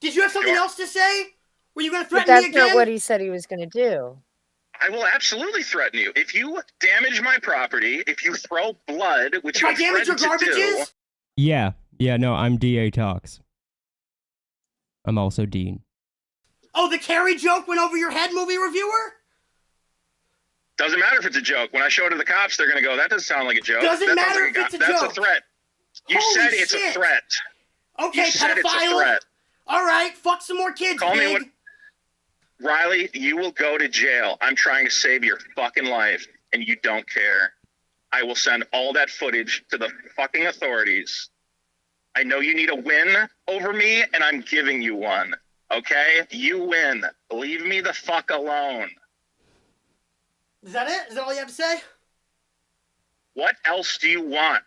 Speaker 7: Did you have something
Speaker 6: Sure.
Speaker 7: else to say? Were you going to
Speaker 4: But
Speaker 7: threaten me
Speaker 4: that's
Speaker 7: again?
Speaker 4: not what he said he was going to do.
Speaker 6: I will absolutely threaten you. If you damage my property, if you throw blood, which
Speaker 7: If
Speaker 6: you
Speaker 7: I damage your
Speaker 6: threatened to do,
Speaker 7: garbages?
Speaker 3: yeah, no, I'm DA Talks. I'm also Dean.
Speaker 7: Oh, the Carrie joke went over your head, movie reviewer?
Speaker 6: doesn't matter if it's a joke. When I show it to the cops, they're going to go, that doesn't sound like a joke.
Speaker 7: Doesn't
Speaker 6: That sounds
Speaker 7: matter
Speaker 6: like
Speaker 7: if it's a
Speaker 6: That's
Speaker 7: joke.
Speaker 6: a threat. You
Speaker 7: Holy
Speaker 6: said it's
Speaker 7: shit.
Speaker 6: a threat.
Speaker 7: Okay,
Speaker 6: You said it's a
Speaker 7: pedophile.
Speaker 6: threat.
Speaker 7: All right, fuck some more kids,
Speaker 6: Call me
Speaker 7: pig.
Speaker 6: when- Riley, you will go to jail. I'm trying to save your fucking life, and you don't care. I will send all that footage to the fucking authorities. I know you need a win over me, and I'm giving you one. Okay? You win. Leave me the fuck alone.
Speaker 7: Is that it? Is that all you have to say?
Speaker 6: What else do you want?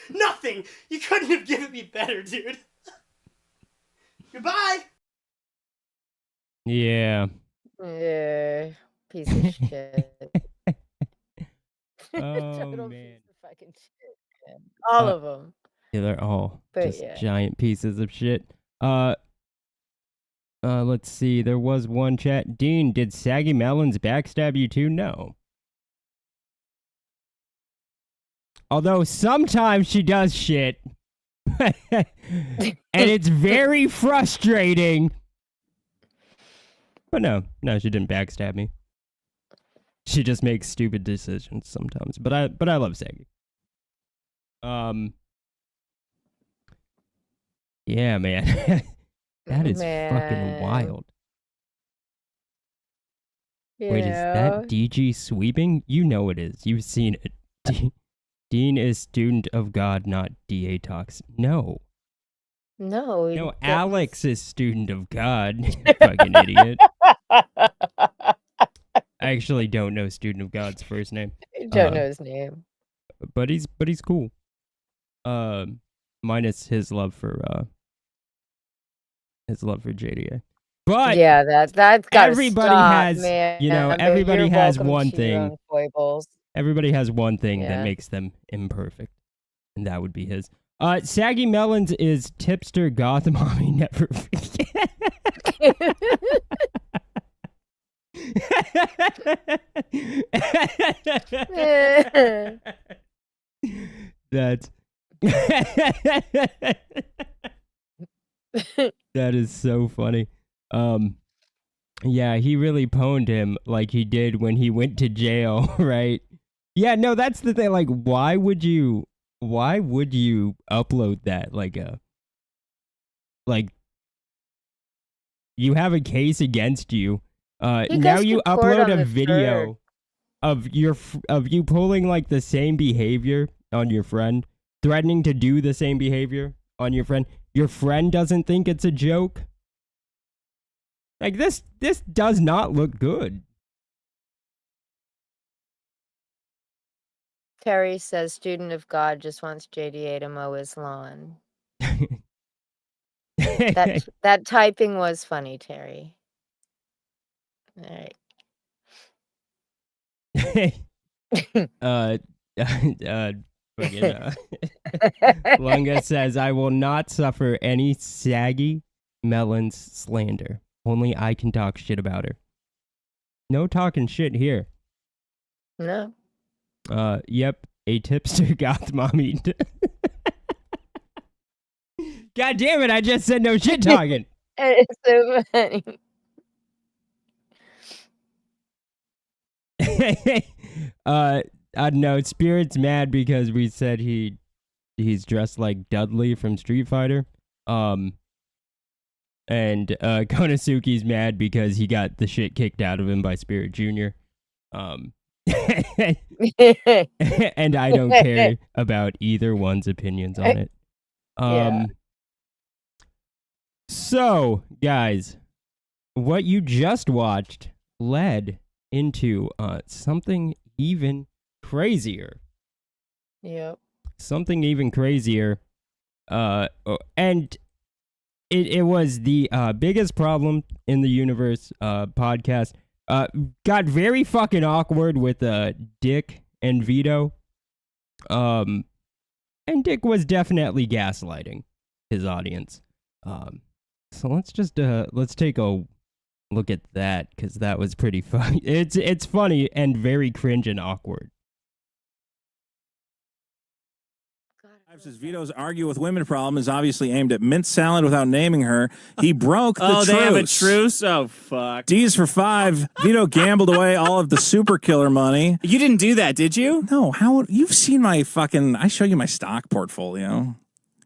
Speaker 7: Nothing. You couldn't have given me better, dude. Goodbye.
Speaker 3: Yeah.
Speaker 4: Yeah, piece of shit.
Speaker 3: Oh,
Speaker 4: Total
Speaker 3: man.
Speaker 4: piece of fucking shit, man. All of them.
Speaker 3: Yeah, they're all
Speaker 4: But
Speaker 3: just
Speaker 4: yeah.
Speaker 3: giant pieces of shit. Let's see. There was one chat. Dean, did Saggy Melons backstab you too? No. Although sometimes she does shit. And it's very frustrating. But no, she didn't backstab me. She just makes stupid decisions sometimes. But I love Saggy. Yeah, man. That is fucking
Speaker 4: Man.
Speaker 3: wild.
Speaker 4: You
Speaker 3: Wait, is
Speaker 4: know?
Speaker 3: that DG sweeping? You know it is. You've seen it. Dean is student of God, not DA Talks. No.
Speaker 4: No.
Speaker 3: No,
Speaker 4: that's-
Speaker 3: Alex is student of God. Fucking idiot. I actually don't know student of God's first name.
Speaker 4: I don't know his name.
Speaker 3: But he's cool. Minus his love for JDA. But
Speaker 4: Yeah, that's got
Speaker 3: everybody
Speaker 4: stop,
Speaker 3: has,
Speaker 4: man.
Speaker 3: you know,
Speaker 4: But
Speaker 3: everybody
Speaker 4: you're
Speaker 3: has
Speaker 4: welcome
Speaker 3: one
Speaker 4: to your own
Speaker 3: thing.
Speaker 4: foibles.
Speaker 3: Everybody has one thing
Speaker 4: Yeah.
Speaker 3: that makes them imperfect, and that would be his. Saggy Melons is tipster goth mommy never forget. That's that is so funny. Yeah, he really pwned him like he did when he went to jail, right? Yeah, no, that's the thing. Like, why would you upload that? Like you have a case against you.
Speaker 4: You
Speaker 3: Now
Speaker 4: guys
Speaker 3: you
Speaker 4: could court
Speaker 3: upload
Speaker 4: on
Speaker 3: a
Speaker 4: the
Speaker 3: video of you pulling like the same behavior on your friend, threatening to do the same behavior on your friend. Your friend doesn't think it's a joke. Like this does not look good.
Speaker 4: Terry says, student of God just wants JDA to mow his lawn. That typing was funny, Terry. All right.
Speaker 3: Lunga says, I will not suffer any saggy melons slander. Only I can talk shit about her. No talking shit here.
Speaker 4: No.
Speaker 3: Yep, a tipster goth mommy. God damn it, I just said no shit talking.
Speaker 4: It's so funny.
Speaker 3: I don't know, Spirit's mad because we said he's dressed like Dudley from Street Fighter. And Konosuke's mad because he got the shit kicked out of him by Spirit Jr. And I don't care about either one's opinions on it.
Speaker 4: Yeah.
Speaker 3: So, guys, what you just watched led into something even crazier.
Speaker 4: Yep.
Speaker 3: Something even crazier. And it was the biggest problem in the universe podcast. Got very fucking awkward with Dick and Vito. And Dick was definitely gaslighting his audience. So let's take a look at that, because that was pretty funny. It's funny and very cringe and awkward.
Speaker 9: Says Vito's argue with women problem is obviously aimed at mint salad without naming her. He broke the truce.
Speaker 10: They have a truce? Oh, fuck.
Speaker 9: D's for 5. Vito gambled away all of the super killer money.
Speaker 10: You didn't do that, did you?
Speaker 9: No, you've seen my fucking, I show you my stock portfolio.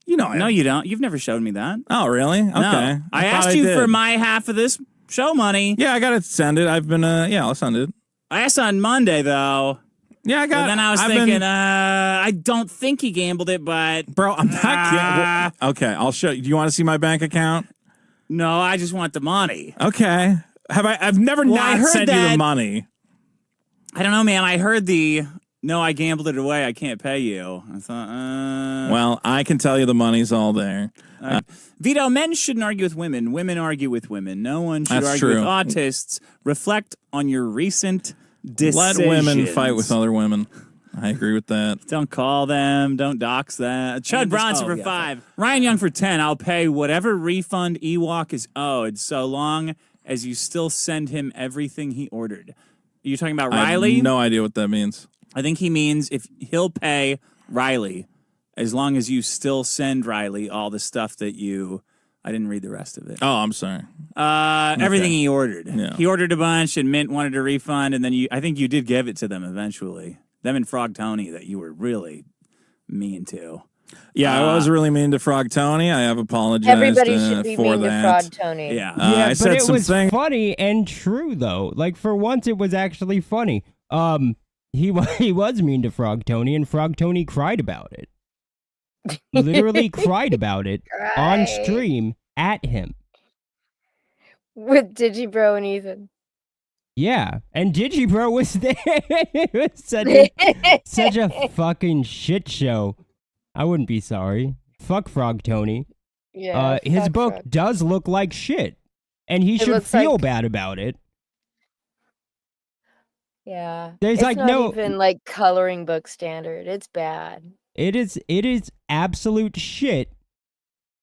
Speaker 9: You know,
Speaker 10: No, you don't. You've never showed me that.
Speaker 9: Oh, really? Okay.
Speaker 10: No. I
Speaker 9: thought
Speaker 10: asked you
Speaker 9: did.
Speaker 10: for my half of this show money.
Speaker 9: Yeah, I got to send it. I've been, I'll send it.
Speaker 10: I asked on Monday, though.
Speaker 9: Yeah, I got.
Speaker 10: But then I was thinking, I don't think he gambled it, but
Speaker 9: bro, I'm not. Okay, I'll show you. Do you want to see my bank account?
Speaker 10: No, I just want the money.
Speaker 9: Okay. I've never not sent you the money.
Speaker 10: I don't know, man. I heard no, I gambled it away. I can't pay you. I thought,
Speaker 9: well, I can tell you the money's all there.
Speaker 10: Vito, men shouldn't argue with women. Women argue with women. No one should argue with autists. Reflect on your recent decisions.
Speaker 9: Let women fight with other women. I agree with that.
Speaker 10: Don't call them. Don't dox them. Chud Bronson for 5. Ryan Young for 10. I'll pay whatever refund Ewok is owed, so long as you still send him everything he ordered. Are you talking about Riley?
Speaker 9: I have no idea what that means.
Speaker 10: I think he means if he'll pay Riley, as long as you still send Riley all the stuff that you... I didn't read the rest of it.
Speaker 9: Oh, I'm sorry.
Speaker 10: Everything he ordered.
Speaker 9: Yeah.
Speaker 10: He ordered a bunch, and Mint wanted a refund, and then I think you did give it to them eventually. Them and Frog Tony that you were really mean to.
Speaker 9: Yeah, I was really mean to Frog Tony. I have apologized
Speaker 4: Everybody should be
Speaker 9: for
Speaker 4: mean
Speaker 9: that.
Speaker 4: to Frog Tony.
Speaker 10: Yeah.
Speaker 3: Yeah,
Speaker 9: I said
Speaker 3: but it
Speaker 9: some
Speaker 3: was
Speaker 9: things.
Speaker 3: funny and true though. Like for once, it was actually funny. He was mean to Frog Tony, and Frog Tony cried about it. Literally cried about it on stream at him.
Speaker 4: With Digibro and Ethan.
Speaker 3: Yeah, and Digibro was there. It was such a fucking shit show. I wouldn't be sorry. Fuck Frog Tony.
Speaker 4: Yeah.
Speaker 3: His
Speaker 4: fuck
Speaker 3: book
Speaker 4: Frog.
Speaker 3: does look like shit, and he should
Speaker 4: looks
Speaker 3: feel
Speaker 4: like-
Speaker 3: bad about it.
Speaker 4: Yeah.
Speaker 3: There's
Speaker 4: it's
Speaker 3: like
Speaker 4: not
Speaker 3: no-
Speaker 4: even like coloring book standard. It's bad.
Speaker 3: It is absolute shit,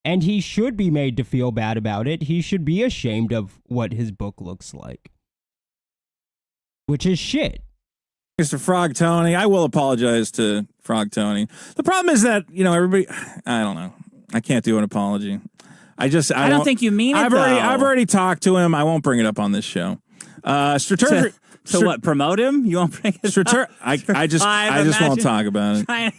Speaker 3: and he should be made to feel bad about it. He should be ashamed of what his book looks like, which is shit.
Speaker 9: Mr. Frog Tony, I will apologize to Frog Tony. The problem is that, everybody, I don't know. I can't do an apology. I
Speaker 10: don't think you mean it,
Speaker 9: I've already talked to him. I won't bring it up on this show. Strategic.
Speaker 10: So what? Promote him? You won't bring it up?
Speaker 9: I just won't talk about it.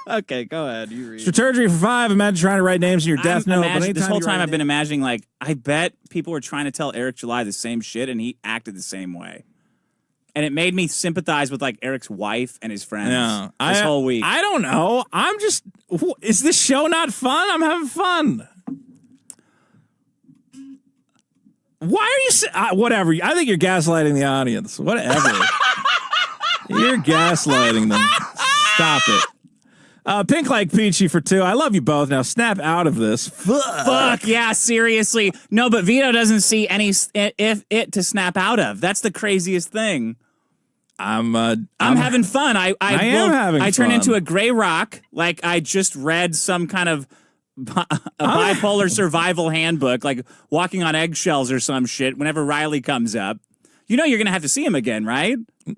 Speaker 10: Okay, go ahead. You read.
Speaker 9: Strategy for 5. Imagine trying to write names in your death note. But
Speaker 10: this whole time I've been imagining, like, I bet people were trying to tell Eric July the same shit, and he acted the same way. And it made me sympathize with, like, Eric's wife and his friends this whole week.
Speaker 9: I don't know. I'm just... Is this show not fun? I'm having fun. Why are you... whatever. I think you're gaslighting the audience. Whatever. You're gaslighting them. Stop it. Pink like Peachy for 2. I love you both. Now snap out of this.
Speaker 10: Fuck yeah, seriously. No, but Vito doesn't see any it to snap out of. That's the craziest thing. I'm having fun. I am having fun. I turn into a gray rock like I just read some kind of a bipolar survival handbook, like walking on eggshells or some shit whenever Riley comes up. You know you're going to have to see him again, right?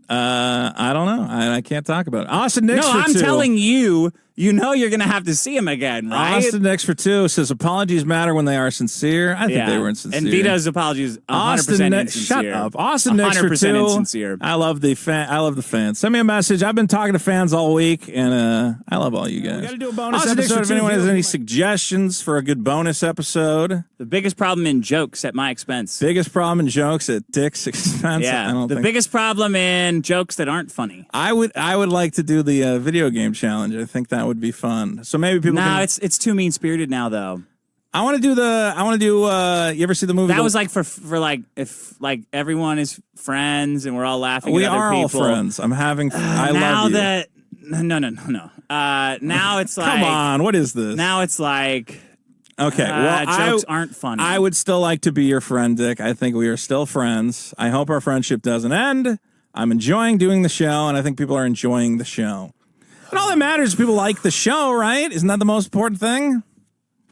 Speaker 9: I don't know. I can't talk about it. Austin Nix for 2.
Speaker 10: No, I'm telling you, you know you're going to have to see him again, right?
Speaker 9: Austin Nix for 2 says apologies matter when they are sincere. I think they were insincere.
Speaker 10: And Vito's apologies 100% insincere.
Speaker 9: Shut up. Austin Nix for 2.
Speaker 10: Insincere.
Speaker 9: I love the fans. Send me a message. I've been talking to fans all week, and I love all you guys. We got to do a bonus episode if anyone has any suggestions for a good bonus episode.
Speaker 10: The biggest problem in jokes at my expense.
Speaker 9: Biggest problem in jokes at Dick's expense.
Speaker 10: Yeah. The biggest problem in jokes that aren't funny.
Speaker 9: I would like to do the video game challenge. I think that would be fun. So maybe people.
Speaker 10: No, it's too mean spirited now though.
Speaker 9: I want to do you ever see the movie?
Speaker 10: That was like for like if like everyone is friends and we're all laughing.
Speaker 9: We
Speaker 10: at other
Speaker 9: are
Speaker 10: people.
Speaker 9: all friends. I'm having. I love you.
Speaker 10: No. Now it's like.
Speaker 9: Come on, what is this?
Speaker 10: Now it's like.
Speaker 9: Okay, well,
Speaker 10: jokes aren't funny.
Speaker 9: I would still like to be your friend, Dick. I think we are still friends. I hope our friendship doesn't end. I'm enjoying doing the show, and I think people are enjoying the show. And all that matters is people like the show, right? Isn't that the most important thing?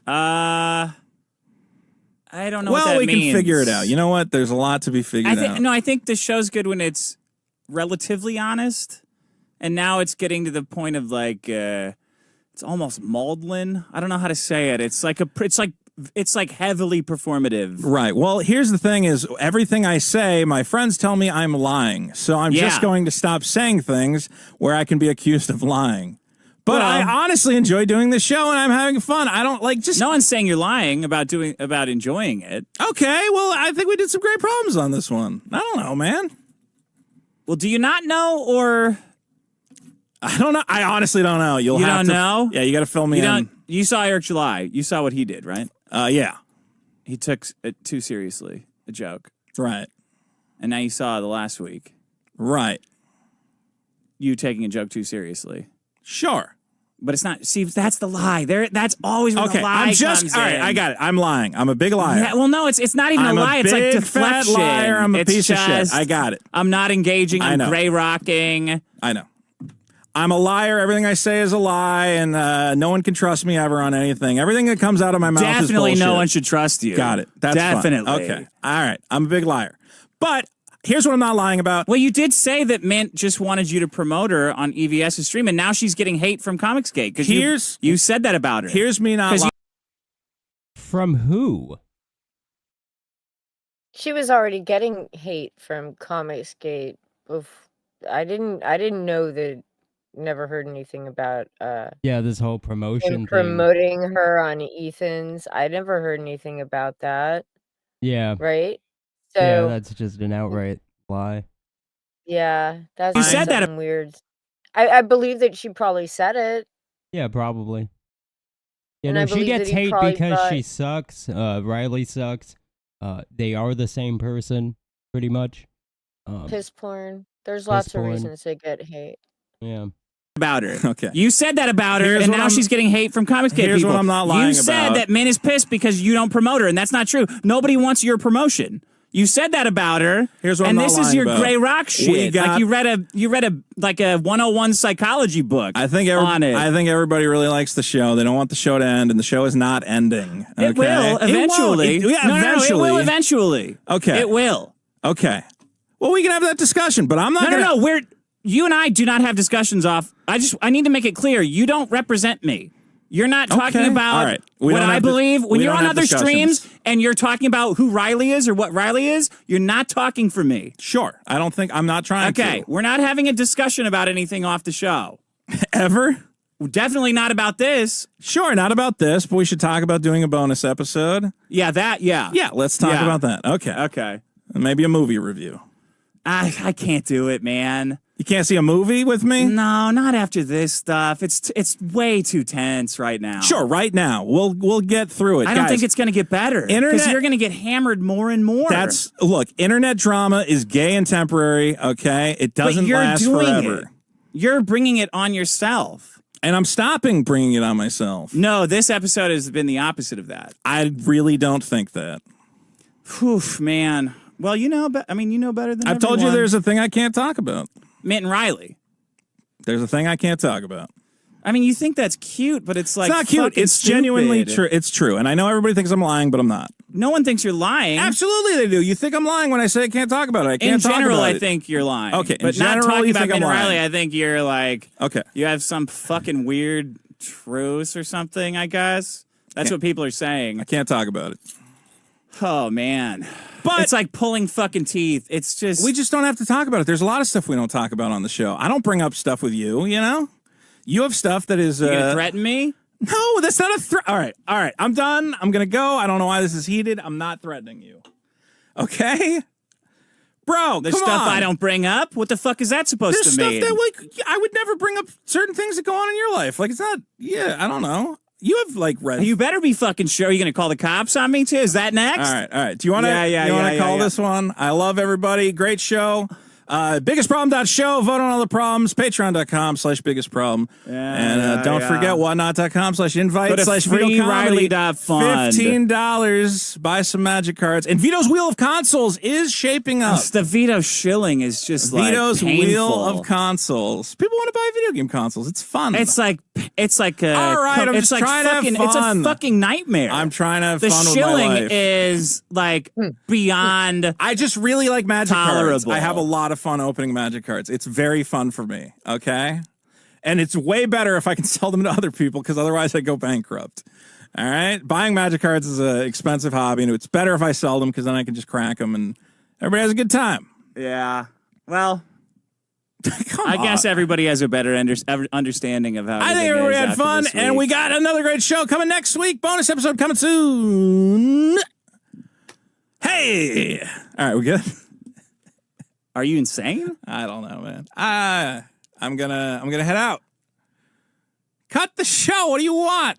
Speaker 10: I don't know what that means.
Speaker 9: Well, we can figure it out. You know what? There's a lot to be figured out.
Speaker 10: No, I think the show's good when it's relatively honest, and now it's getting to the point of like it's almost maudlin. I don't know how to say it. It's like heavily performative.
Speaker 9: Right. Well, here's the thing is everything I say, my friends tell me I'm lying. So I'm just going to stop saying things where I can be accused of lying. But I honestly enjoy doing the show and I'm having fun. I don't like just...
Speaker 10: No one's saying you're lying about enjoying it.
Speaker 9: Okay. Well, I think we did some great problems on this one. I don't know, man.
Speaker 10: Well, do you not know or...
Speaker 9: I don't know. I honestly don't know. You
Speaker 10: don't know?
Speaker 9: Yeah, you got to fill me in.
Speaker 10: You saw Eric July. You saw what he did, right?
Speaker 9: Yeah.
Speaker 10: He took it too seriously, a joke.
Speaker 9: Right.
Speaker 10: And now you saw the last week.
Speaker 9: Right.
Speaker 10: You taking a joke too seriously.
Speaker 9: Sure.
Speaker 10: But it's not. See, that's the lie. That's always where the lie
Speaker 9: I'm just
Speaker 10: comes
Speaker 9: all right.
Speaker 10: in.
Speaker 9: I got it. I'm lying. I'm a big liar.
Speaker 10: Yeah, well, no, it's not even a lie. It's like deflection.
Speaker 9: Fat liar. I'm a piece of shit.
Speaker 10: I got it. I'm not engaging. I'm gray rocking.
Speaker 9: I know. I'm a liar. Everything I say is a lie, and no one can trust me ever on anything. Everything that comes out of my mouth is bullshit.
Speaker 10: Definitely no one should trust you.
Speaker 9: Got it. That's
Speaker 10: definitely.
Speaker 9: Fun. Okay. All right. I'm a big liar. But here's what I'm not lying about.
Speaker 10: Well, you did say that Mint just wanted you to promote her on EVS's stream, and now she's getting hate from Comicsgate. Because you said that about her.
Speaker 9: Here's me not lying.
Speaker 3: From who?
Speaker 4: She was already getting hate from Comicsgate. I didn't know that. Never heard anything about
Speaker 3: this whole promotion thing.
Speaker 4: Promoting her on Ethan's. I never heard anything about that.
Speaker 3: Yeah.
Speaker 4: Right? So
Speaker 3: yeah, that's just an outright lie.
Speaker 4: Yeah, that's
Speaker 10: you said that
Speaker 4: weird. I believe that she probably said it.
Speaker 3: Yeah, probably. Yeah,
Speaker 4: and
Speaker 3: no, she gets hate because she sucks. Riley sucks. They are the same person, pretty much.
Speaker 4: Piss porn. There's lots of reasons to get hate.
Speaker 3: Yeah.
Speaker 10: About her.
Speaker 9: Okay.
Speaker 10: You said that about her, and now she's getting hate from Comicsgate people.
Speaker 9: Here's what I'm not lying about.
Speaker 10: You said that Min is pissed because you don't promote her, and that's not true. Nobody wants your promotion. You said that about her.
Speaker 9: Here's what I'm not lying about.
Speaker 10: And this is your gray rock shit. Like you read a like a 101 psychology book.
Speaker 9: I think everybody really likes the show. They don't want the show to end, and the show is not ending. Okay?
Speaker 10: It will eventually.
Speaker 9: Eventually.
Speaker 10: It will eventually.
Speaker 9: Okay.
Speaker 10: It will.
Speaker 9: Okay. Well, we can have that discussion, but I'm not gonna...
Speaker 10: No. You and I do not have discussions off. I need to make it clear. You don't represent me. You're not talking
Speaker 9: Okay.
Speaker 10: about
Speaker 9: All right. We
Speaker 10: what
Speaker 9: don't
Speaker 10: I
Speaker 9: have
Speaker 10: believe. When
Speaker 9: we
Speaker 10: you're
Speaker 9: don't
Speaker 10: on
Speaker 9: have
Speaker 10: other
Speaker 9: discussions.
Speaker 10: streams and you're talking about who Riley is or what Riley is, you're not talking for me.
Speaker 9: Sure. I'm not trying
Speaker 10: Okay,
Speaker 9: to.
Speaker 10: we're not having a discussion about anything off the show.
Speaker 9: Ever?
Speaker 10: Definitely not about this.
Speaker 9: Sure, not about this, but we should talk about doing a bonus episode.
Speaker 10: Yeah, yeah.
Speaker 9: Yeah, let's talk
Speaker 10: Yeah.
Speaker 9: about that. Okay.
Speaker 10: Okay.
Speaker 9: And maybe a movie review.
Speaker 10: I can't do it, man.
Speaker 9: You can't see a movie with me?
Speaker 10: No, not after this stuff. It's way too tense right now.
Speaker 9: Sure, right now. We'll get through it.
Speaker 10: I don't
Speaker 9: Guys,
Speaker 10: think it's going to get better. Because
Speaker 9: Internet-
Speaker 10: you're going to get hammered more and more.
Speaker 9: Look, internet drama is gay and temporary, okay? It doesn't
Speaker 10: you're
Speaker 9: last
Speaker 10: doing
Speaker 9: forever.
Speaker 10: it. You're bringing it on yourself.
Speaker 9: And I'm stopping bringing it on myself.
Speaker 10: No, this episode has been the opposite of that.
Speaker 9: I really don't think that.
Speaker 10: Whew, man. Well, you know, you know better than
Speaker 9: I've told you
Speaker 10: everyone.
Speaker 9: there's a thing I can't talk about.
Speaker 10: Mint and Riley.
Speaker 9: There's a thing I can't talk about.
Speaker 10: I mean, you think that's cute, but it's like
Speaker 9: It's not cute.
Speaker 10: fucking
Speaker 9: It's genuinely
Speaker 10: stupid.
Speaker 9: true. It's true. And I know everybody thinks I'm lying, but I'm not.
Speaker 10: No one thinks you're lying.
Speaker 9: Absolutely they do. You think I'm lying when I say I can't talk about it. I can't
Speaker 10: In
Speaker 9: talk
Speaker 10: general,
Speaker 9: about
Speaker 10: I
Speaker 9: it.
Speaker 10: think you're lying.
Speaker 9: Okay, in
Speaker 10: but not
Speaker 9: general,
Speaker 10: talking
Speaker 9: you
Speaker 10: about
Speaker 9: think I'm
Speaker 10: Mint and Riley,
Speaker 9: lying.
Speaker 10: I think you're like,
Speaker 9: Okay.
Speaker 10: you have some fucking weird truce or something, I guess. That's what people are saying.
Speaker 9: I can't talk about it.
Speaker 10: Oh, man.
Speaker 9: But
Speaker 10: it's like pulling fucking teeth. It's just...
Speaker 9: we just don't have to talk about it. There's a lot of stuff we don't talk about on the show. I don't bring up stuff with you, you know? You have stuff that is...
Speaker 10: You gonna threaten me?
Speaker 9: No, that's not a threat. All right. I'm done. I'm going to go. I don't know why this is heated. I'm not threatening you. Okay? Bro,
Speaker 10: There's
Speaker 9: come
Speaker 10: stuff
Speaker 9: on.
Speaker 10: I don't bring up? What the fuck is that supposed
Speaker 9: There's
Speaker 10: to
Speaker 9: stuff
Speaker 10: mean?
Speaker 9: that I would never bring up certain things that go on in your life. Like, it's not... Yeah, I don't know. You have, like, red...
Speaker 10: You better be fucking sure. Are you going to call the cops on me, too? Is that next?
Speaker 9: All right. Do you want to
Speaker 10: Yeah,
Speaker 9: call
Speaker 10: yeah.
Speaker 9: this one? I love everybody. Great show. Biggestproblem.show. Vote on all the problems. Patreon.com/biggestproblem. And don't forget whatnot.com/invite
Speaker 10: Go to freeriley.fund.
Speaker 9: $15. Buy some magic cards. And Vito's Wheel of Consoles is shaping up.
Speaker 10: The Vito shilling is just
Speaker 9: Vito's
Speaker 10: like painful.
Speaker 9: Wheel of Consoles. People want to buy video game consoles. It's fun.
Speaker 10: It's like a
Speaker 9: All right, I'm
Speaker 10: it's
Speaker 9: just
Speaker 10: like
Speaker 9: trying to have
Speaker 10: fucking it's a
Speaker 9: fun.
Speaker 10: fucking nightmare.
Speaker 9: I'm trying to have
Speaker 10: the
Speaker 9: fun with my
Speaker 10: shilling
Speaker 9: life.
Speaker 10: is like beyond
Speaker 9: I just really like magic cards.
Speaker 10: tolerable.
Speaker 9: I have a lot of fun opening magic cards. It's very fun for me, okay? And it's way better if I can sell them to other people because otherwise I go bankrupt. All right? Buying magic cards is an expensive hobby, and it's better if I sell them because then I can just crack them and everybody has a good time.
Speaker 10: Yeah. Well,
Speaker 9: Come
Speaker 10: I guess
Speaker 9: on.
Speaker 10: everybody has a better understanding of how
Speaker 9: I think
Speaker 10: everything
Speaker 9: everybody
Speaker 10: is
Speaker 9: had
Speaker 10: after
Speaker 9: fun,
Speaker 10: this
Speaker 9: and
Speaker 10: week.
Speaker 9: we got another great show coming next week. Bonus episode coming soon. Hey! All right, we good?
Speaker 10: Are you insane?
Speaker 9: I don't know, man. I'm gonna head out. Cut the show. What do you want?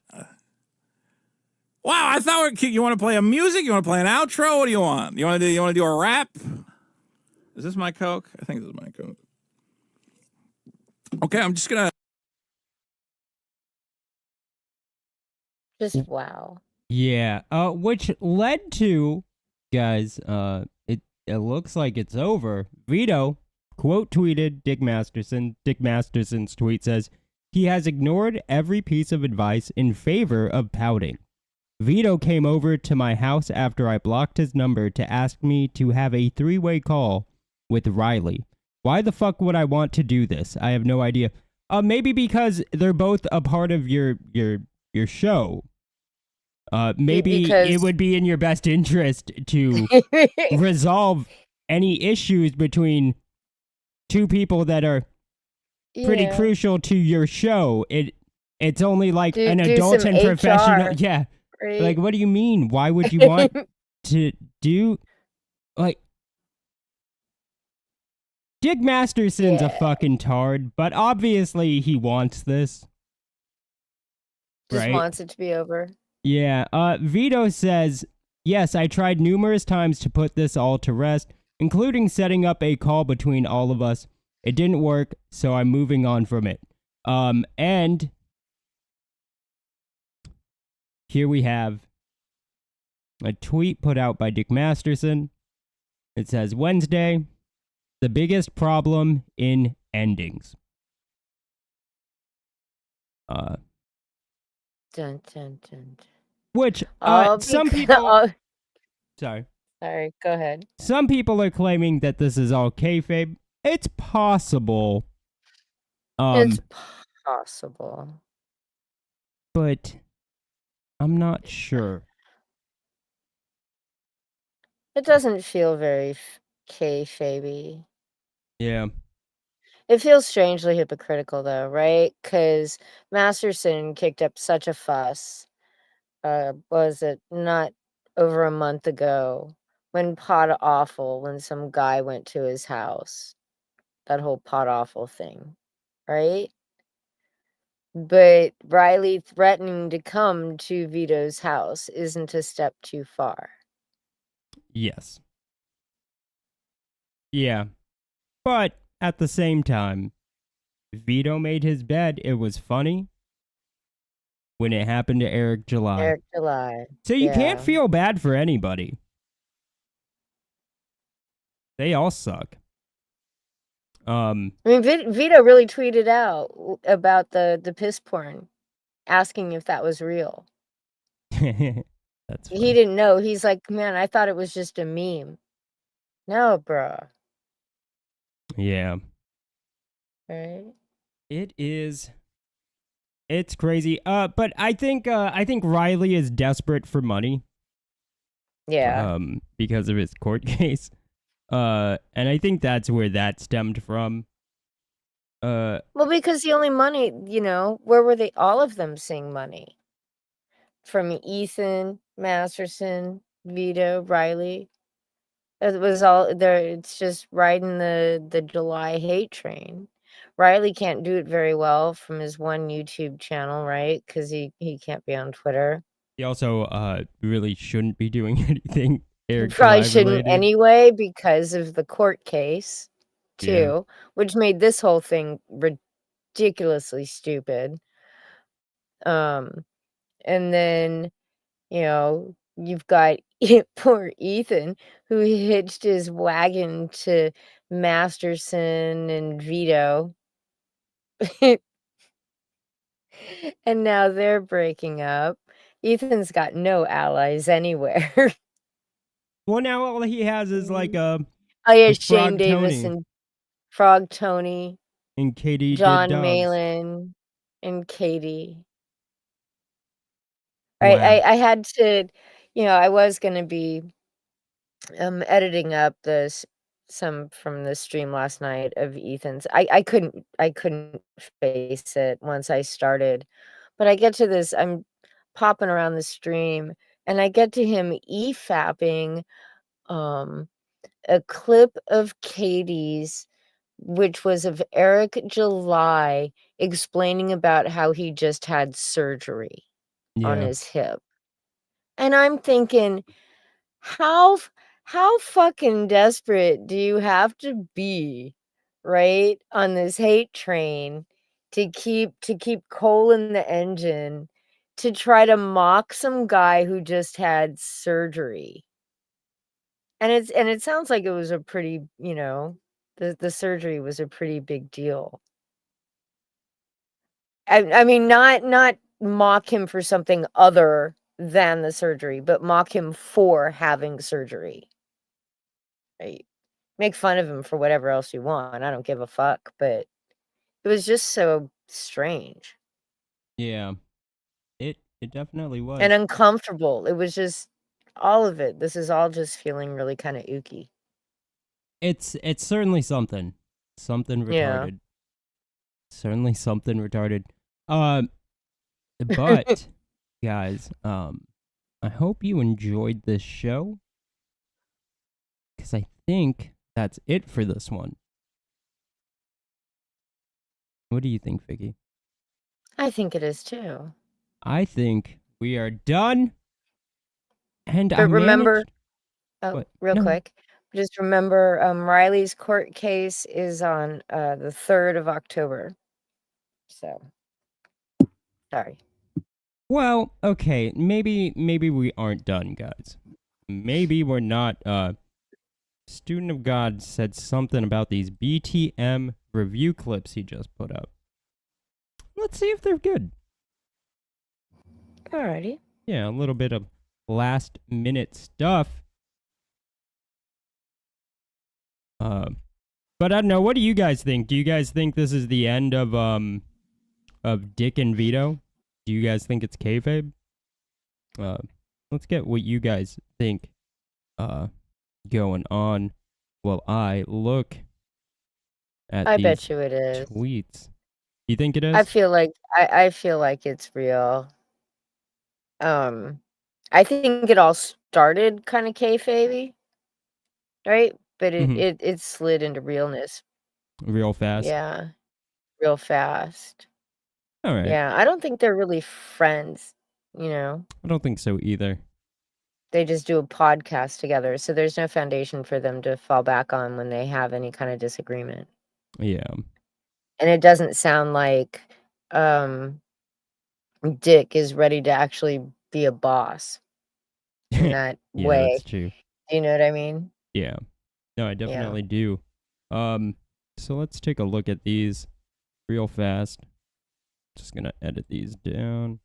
Speaker 9: Wow, I thought you want to play a music. You want to play an outro. What do you want? You want to do a rap? Is this my Coke? I think this is my Coke. Okay, I'm just gonna.
Speaker 4: Just wow.
Speaker 3: Yeah, which led to, guys, it looks like it's over. Vito quote tweeted Dick Masterson. Dick Masterson's tweet says, he has ignored every piece of advice in favor of pouting. Vito came over to my house after I blocked his number to ask me to have a 3-way call with Riley. Why the fuck would I want to do this? I have no idea. Maybe because they're both a part of your show. Maybe
Speaker 4: Because-
Speaker 3: it would be in your best interest to resolve any issues between two people that are pretty
Speaker 4: Yeah.
Speaker 3: crucial to your show. It's only like
Speaker 4: Do-
Speaker 3: an
Speaker 4: do
Speaker 3: adult
Speaker 4: some
Speaker 3: and professional.
Speaker 4: HR,
Speaker 3: Yeah.
Speaker 4: right?
Speaker 3: Like, what do you mean? Why would you want to do like Dick Masterson's a
Speaker 4: Yeah.
Speaker 3: fucking tard, but obviously he wants this.
Speaker 4: Just
Speaker 3: right?
Speaker 4: wants it to be over.
Speaker 3: Yeah, Vito says, yes, I tried numerous times to put this all to rest, including setting up a call between all of us. It didn't work, so I'm moving on from it. And here we have a tweet put out by Dick Masterson. It says, Wednesday, the biggest problem in endings.
Speaker 4: Dun, dun, dun, dun.
Speaker 3: Which,
Speaker 4: Oh,
Speaker 3: some
Speaker 4: because-
Speaker 3: people...
Speaker 4: oh,
Speaker 3: Sorry.
Speaker 4: sorry, go ahead.
Speaker 3: Some people are claiming that this is all kayfabe. It's possible.
Speaker 4: It's possible.
Speaker 3: but I'm not sure.
Speaker 4: It doesn't feel very kayfabe.
Speaker 3: Yeah.
Speaker 4: It feels strangely hypocritical, though, right? Because Masterson kicked up such a fuss. Was it not over a month ago when Pot Awful, when some guy went to his house? That whole Pot Awful thing, right? But Riley threatening to come to Vito's house isn't a step too far.
Speaker 3: Yes. Yeah. But at the same time, Vito made his bed. It was funny when it happened to Eric July.
Speaker 4: Eric July.
Speaker 3: So you can't
Speaker 4: Yeah.
Speaker 3: feel bad for anybody. They all suck.
Speaker 4: I mean, Vito really tweeted out about the piss porn, asking if that was real.
Speaker 3: That's
Speaker 4: He
Speaker 3: funny.
Speaker 4: didn't know. He's like, man, I thought it was just a meme. No, bruh.
Speaker 3: Yeah.
Speaker 4: Right?
Speaker 3: It is. It's crazy. But I think Riley is desperate for money.
Speaker 4: Yeah.
Speaker 3: Because of his court case. And I think that's where that stemmed from.
Speaker 4: Well, because the only money, where were they? All of them seeing money. From Ethan, Masterson, Vito, Riley. It was all there. It's just riding the July hate train. Riley can't do it very well from his one YouTube channel, right? Because he can't be on Twitter.
Speaker 3: He also really shouldn't be doing anything Eric
Speaker 4: Probably
Speaker 3: July
Speaker 4: shouldn't
Speaker 3: related.
Speaker 4: anyway because of the court case, too,
Speaker 3: Yeah.
Speaker 4: which made this whole thing ridiculously stupid. And then, you've got poor Ethan who hitched his wagon to Masterson and Vito. And now they're breaking up. Ethan's got no allies anywhere.
Speaker 3: Well, now all he has is like
Speaker 4: Oh yeah,
Speaker 3: with
Speaker 4: Shane
Speaker 3: Frog
Speaker 4: Davis
Speaker 3: Tony
Speaker 4: and Frog Tony,
Speaker 3: and Katie did
Speaker 4: John
Speaker 3: dogs.
Speaker 4: Malin, and Katie.
Speaker 3: Wow.
Speaker 4: I had to, I was gonna be editing up some from the stream last night of Ethan's. I couldn't face it once I started. But I get to this, I'm popping around the stream and I get to him e-fapping a clip of Katie's, which was of Eric July explaining about how he just had surgery on
Speaker 3: Yeah.
Speaker 4: his hip. And I'm thinking, how how fucking desperate do you have to be, right, on this hate train to keep coal in the engine to try to mock some guy who just had surgery? And it sounds like it was a pretty, the surgery was a pretty big deal. I mean, not mock him for something other than the surgery, but mock him for having surgery. Right? Make fun of him for whatever else you want. I don't give a fuck, but it was just so strange
Speaker 3: Yeah. It definitely was.
Speaker 4: and uncomfortable. It was just all of it. This is all just feeling really kind of ooky.
Speaker 3: It's certainly something. Something
Speaker 4: Yeah.
Speaker 3: retarded. Certainly something retarded. But guys, I hope you enjoyed this show. Cause I think that's it for this one. What do you think, Vicky?
Speaker 4: I think it is too.
Speaker 3: I think we are done. And
Speaker 4: But remember,
Speaker 3: What?
Speaker 4: real
Speaker 3: No.
Speaker 4: quick, just remember Riley's court case is on the 3rd of October. So, sorry.
Speaker 3: Well, okay, maybe we aren't done, guys. Maybe we're not. Student of God said something about these BTM review clips he just put up. Let's see if they're good.
Speaker 4: Alrighty.
Speaker 3: Yeah, a little bit of last minute stuff. But I don't know. What do you guys think? Do you guys think this is the end of Dick and Vito? Do you guys think it's kayfabe? Let's get what you guys think going on while I look at
Speaker 4: I
Speaker 3: these
Speaker 4: bet you it is.
Speaker 3: tweets. You think it is?
Speaker 4: I feel like it's real. I think it all started kind of kayfabe, right? But
Speaker 3: Mhm.
Speaker 4: it slid into realness.
Speaker 3: Real fast.
Speaker 4: Yeah, real fast.
Speaker 3: All right.
Speaker 4: Yeah, I don't think they're really friends, you know?
Speaker 3: I don't think so either.
Speaker 4: They just do a podcast together, so there's no foundation for them to fall back on when they have any kind of disagreement.
Speaker 3: Yeah.
Speaker 4: And it doesn't sound like Dick is ready to actually be a boss in that
Speaker 3: Yeah,
Speaker 4: way.
Speaker 3: that's true.
Speaker 4: Do you know what I mean?
Speaker 3: Yeah. No, I definitely do. So let's take a look at these real fast. Just gonna edit these down.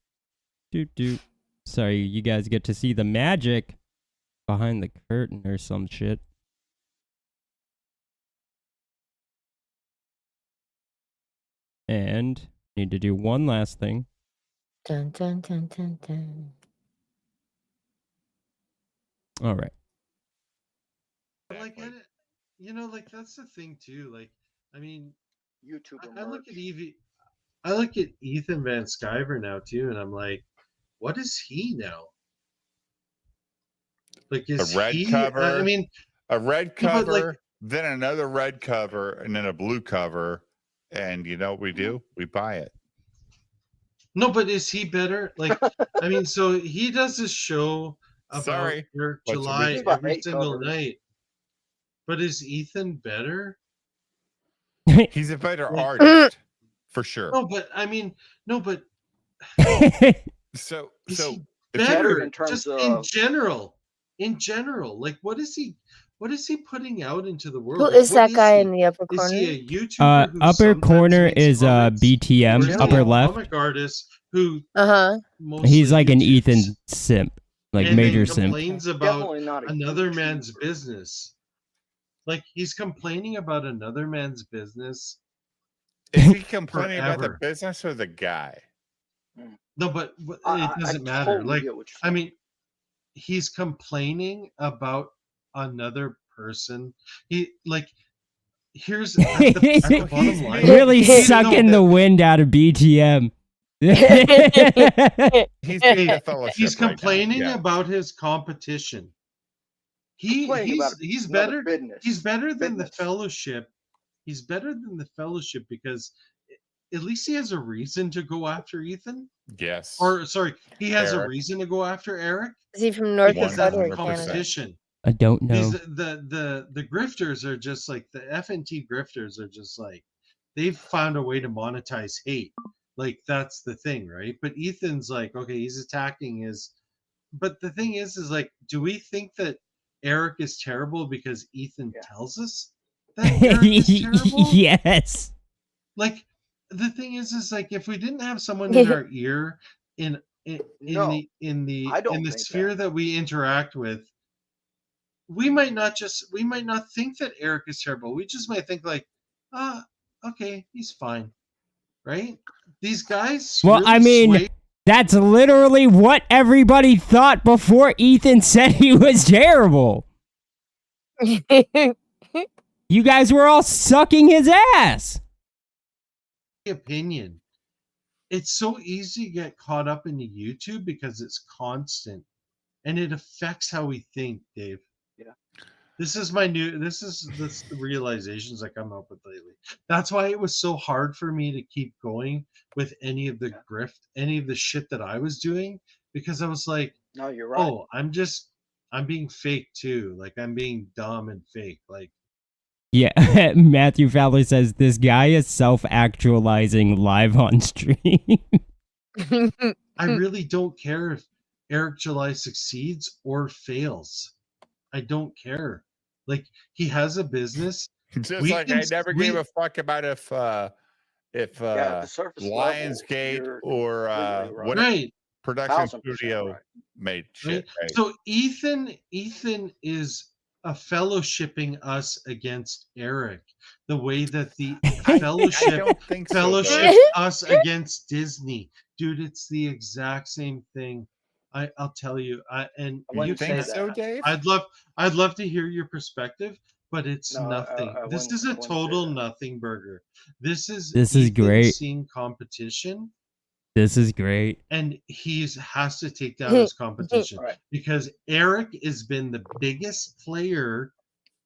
Speaker 3: Doot. Sorry, you guys get to see the magic behind the curtain or some shit. And need to do one last thing.
Speaker 4: Dun dun dun dun dun.
Speaker 3: All right.
Speaker 11: Like, like that's the thing too. Like, I mean, I look at Evie, I look at Ethan Van Sciver now too, and I'm like, what is he now? Like, is
Speaker 12: a red
Speaker 11: he?
Speaker 12: cover?
Speaker 11: I mean,
Speaker 12: a red
Speaker 11: yeah, but,
Speaker 12: cover,
Speaker 11: like,
Speaker 12: then another red cover, and then a blue cover. And you know what we do? We buy it.
Speaker 11: no, but is he better? Like, I mean, so he does this show about
Speaker 12: Sorry,
Speaker 11: your
Speaker 12: but
Speaker 11: July
Speaker 12: we-
Speaker 11: every single night. But is Ethan better?
Speaker 12: He's a better artist for sure.
Speaker 11: No, but I mean, no, but
Speaker 12: So
Speaker 11: is he
Speaker 12: if
Speaker 11: better
Speaker 13: in terms
Speaker 11: just
Speaker 13: of-
Speaker 11: in general, like what is he putting out into the world?
Speaker 4: Who
Speaker 11: Like,
Speaker 4: is
Speaker 11: what
Speaker 4: that guy
Speaker 11: he?
Speaker 4: in the upper
Speaker 11: Is
Speaker 4: corner?
Speaker 11: he a YouTuber? who
Speaker 3: Upper
Speaker 11: sometimes
Speaker 3: corner
Speaker 11: makes
Speaker 3: is
Speaker 11: comics, or
Speaker 3: BTM.
Speaker 11: is he
Speaker 3: Upper
Speaker 11: a
Speaker 3: left.
Speaker 11: comic artist who
Speaker 4: Uh-huh.
Speaker 3: He's like an
Speaker 11: YouTubes
Speaker 3: Ethan simp, like
Speaker 11: and
Speaker 3: major
Speaker 11: then
Speaker 3: simp.
Speaker 11: complains about
Speaker 13: Definitely not a
Speaker 11: another man's
Speaker 13: YouTuber.
Speaker 11: business. Like he's complaining about another man's business.
Speaker 12: is he complaining about the
Speaker 11: Forever.
Speaker 12: business or the guy?
Speaker 11: No, but
Speaker 13: I
Speaker 11: it doesn't matter.
Speaker 13: totally
Speaker 11: Like,
Speaker 13: get what you're
Speaker 11: I
Speaker 13: saying.
Speaker 11: mean, he's complaining about another person. He like here's at the bottom line.
Speaker 3: Really
Speaker 11: He-
Speaker 3: sucking
Speaker 11: no,
Speaker 3: the wind out of BTM.
Speaker 12: He's being a fellowship.
Speaker 11: He's
Speaker 12: right now.
Speaker 11: complaining
Speaker 12: Yeah.
Speaker 11: about his competition.
Speaker 13: Complaining about
Speaker 11: He's
Speaker 13: another
Speaker 11: better.
Speaker 13: business.
Speaker 11: He's better than the
Speaker 13: Business.
Speaker 11: fellowship. He's better than the fellowship because at least he has a reason to go after Ethan.
Speaker 12: Yes.
Speaker 11: Or sorry, he has a
Speaker 12: Eric.
Speaker 11: reason to go after Eric
Speaker 4: Is he from North
Speaker 11: because that's
Speaker 4: Dakota
Speaker 11: the
Speaker 4: or Canada?
Speaker 11: competition.
Speaker 3: I don't
Speaker 11: These
Speaker 3: know.
Speaker 11: the grifters are just like the FNT grifters are just like they've found a way to monetize hate. Like that's the thing, right? But Ethan's like, okay, he's attacking his. But the thing is like, do we think that Eric is terrible because Ethan tells us that Eric is terrible?
Speaker 3: Yes.
Speaker 11: Like the thing is like if we didn't have someone in our ear in
Speaker 13: No,
Speaker 11: the
Speaker 13: I don't
Speaker 11: in the
Speaker 13: think
Speaker 11: sphere that we interact with, we might not think that Eric is terrible. We just might think like, okay, he's fine, right? These guys.
Speaker 3: Well, I mean, that's literally what everybody thought before Ethan said he was terrible. You guys were all sucking his ass.
Speaker 11: Opinion. It's so easy to get caught up into YouTube because it's constant, and it affects how we think, Dave.
Speaker 13: Yeah.
Speaker 11: This is the realizations I come up with lately. That's why it was so hard for me to keep going with any of the shit that I was doing, because I was like,
Speaker 13: No, you're right.
Speaker 11: oh, I'm being fake too. Like I'm being dumb and fake. Like
Speaker 3: Yeah, Matthew Fowler says this guy is self-actualizing live on stream.
Speaker 11: I really don't care if Eric July succeeds or fails. I don't care. Like he has a business.
Speaker 12: Just
Speaker 11: We
Speaker 12: like
Speaker 11: can-
Speaker 12: I never
Speaker 11: we-
Speaker 12: gave a fuck about if
Speaker 13: at the surface level,
Speaker 12: Lionsgate
Speaker 13: you're
Speaker 12: or
Speaker 13: completely right.
Speaker 12: what
Speaker 11: Right.
Speaker 12: production
Speaker 13: 1000%
Speaker 12: studio
Speaker 13: right.
Speaker 12: made
Speaker 11: Right.
Speaker 12: shit. Right?
Speaker 11: So Ethan is fellowshipping us against Eric, the way that the
Speaker 12: I
Speaker 11: fellowship
Speaker 12: don't think so,
Speaker 11: fellowships
Speaker 12: though.
Speaker 11: us against Disney, dude. It's the exact same thing. I'll tell you. And
Speaker 13: I
Speaker 12: You
Speaker 13: wouldn't
Speaker 12: think
Speaker 13: say
Speaker 12: so,
Speaker 13: that.
Speaker 12: Dave?
Speaker 11: I'd love to hear your perspective, but it's
Speaker 13: No,
Speaker 11: nothing.
Speaker 13: I
Speaker 11: This
Speaker 13: wouldn't.
Speaker 11: is
Speaker 13: I
Speaker 11: a
Speaker 13: wouldn't say
Speaker 11: total
Speaker 13: that.
Speaker 11: nothing burger. This is
Speaker 3: This is
Speaker 11: Ethan
Speaker 3: great.
Speaker 11: seeing competition,
Speaker 3: This is great.
Speaker 11: and has to take down his competition
Speaker 13: Right.
Speaker 11: because Eric has been the biggest player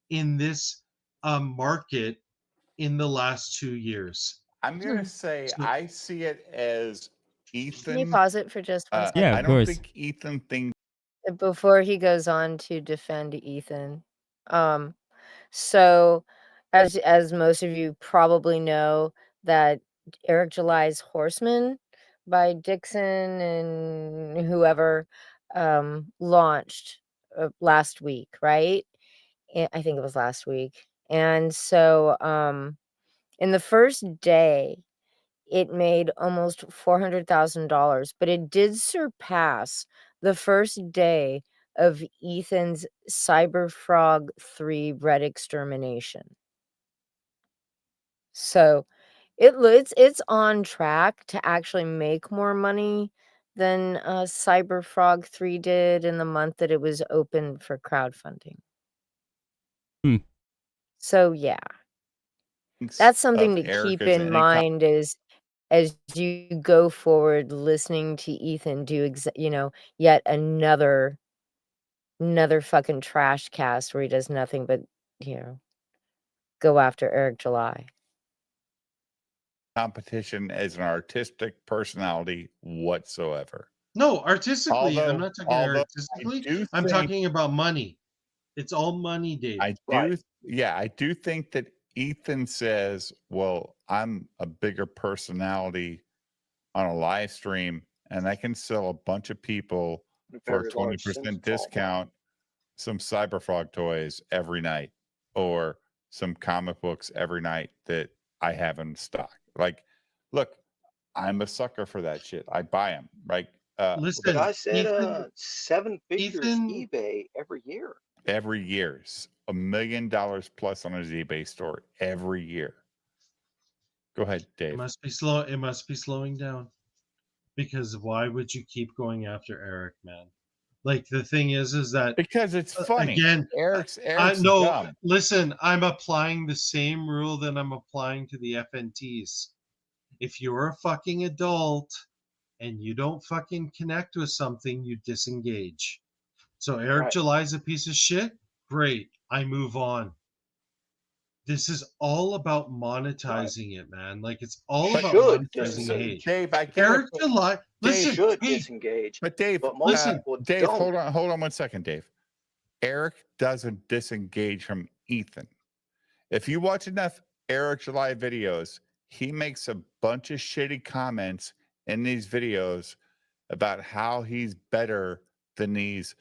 Speaker 11: in this market in the last 2 years.
Speaker 12: I'm gonna say
Speaker 11: So-
Speaker 12: I see it as
Speaker 4: Can you
Speaker 12: Ethan.
Speaker 4: pause it for just 1 second?
Speaker 3: Yeah,
Speaker 12: I
Speaker 3: of
Speaker 12: don't
Speaker 3: course.
Speaker 12: think Ethan thinks.
Speaker 4: Before he goes on to defend Ethan. So as most of you probably know, that Eric July's Horseman by Dixon and whoever launched last week, right? I think it was last week. And so in the first day, it made almost $400,000, but it did surpass the first day of Ethan's Cyberfrog 3 Red Extermination. So it's on track to actually make more money than Cyberfrog 3 did in the month that it was open for crowdfunding.
Speaker 3: Hmm.
Speaker 4: So yeah, that's something
Speaker 12: of
Speaker 4: to
Speaker 12: Eric
Speaker 4: keep
Speaker 12: as
Speaker 4: in
Speaker 12: any
Speaker 4: mind as you go forward listening to Ethan do yet another fucking trash cast where he does nothing but go after Eric July.
Speaker 12: competition as an artistic personality whatsoever.
Speaker 11: No, artistically, I'm
Speaker 12: Although,
Speaker 11: not talking
Speaker 12: although I
Speaker 11: artistically.
Speaker 12: do
Speaker 11: I'm
Speaker 12: think
Speaker 11: talking about money. It's all money, Dave.
Speaker 12: I do, yeah, I do think that Ethan says, "Well, I'm a bigger personality on a live stream, and I can sell a bunch of people for a
Speaker 13: Very large
Speaker 12: 20%
Speaker 13: Sims
Speaker 12: discount some Cyberfrog toys every night, or some comic books every night that I have in stock." Like, look, I'm a sucker for that shit. I buy them, right?
Speaker 13: The
Speaker 11: Listen,
Speaker 13: guy said
Speaker 11: Ethan,
Speaker 13: 7 figures
Speaker 11: Ethan,
Speaker 13: eBay every year.
Speaker 12: Every year, $1 million plus on his eBay store every year. Go ahead,
Speaker 11: it
Speaker 12: Dave.
Speaker 11: must be slow. It must be slowing down, because why would you keep going after Eric, man? Like, the thing is that
Speaker 12: Because it's funny.
Speaker 11: again,
Speaker 12: Eric's
Speaker 11: no.
Speaker 12: dumb.
Speaker 11: Listen, I'm applying the same rule that I'm applying to the FNTs. If you're a fucking adult and you don't fucking connect with something, you disengage. So Eric
Speaker 13: Right.
Speaker 11: July's a piece of shit. Great, I move on. This is all about monetizing it, man. Like, it's all about monetizing hate.
Speaker 12: Dave, I get
Speaker 11: Eric
Speaker 12: it,
Speaker 11: July, listen,
Speaker 13: should
Speaker 11: hey,
Speaker 13: disengage.
Speaker 12: but Dave,
Speaker 13: But most people
Speaker 12: Dave,
Speaker 13: don't.
Speaker 12: hold on 1 second, Dave. Eric doesn't disengage from Ethan. If you watch enough Eric July videos, he makes a bunch of shitty comments in these videos about how he's better than these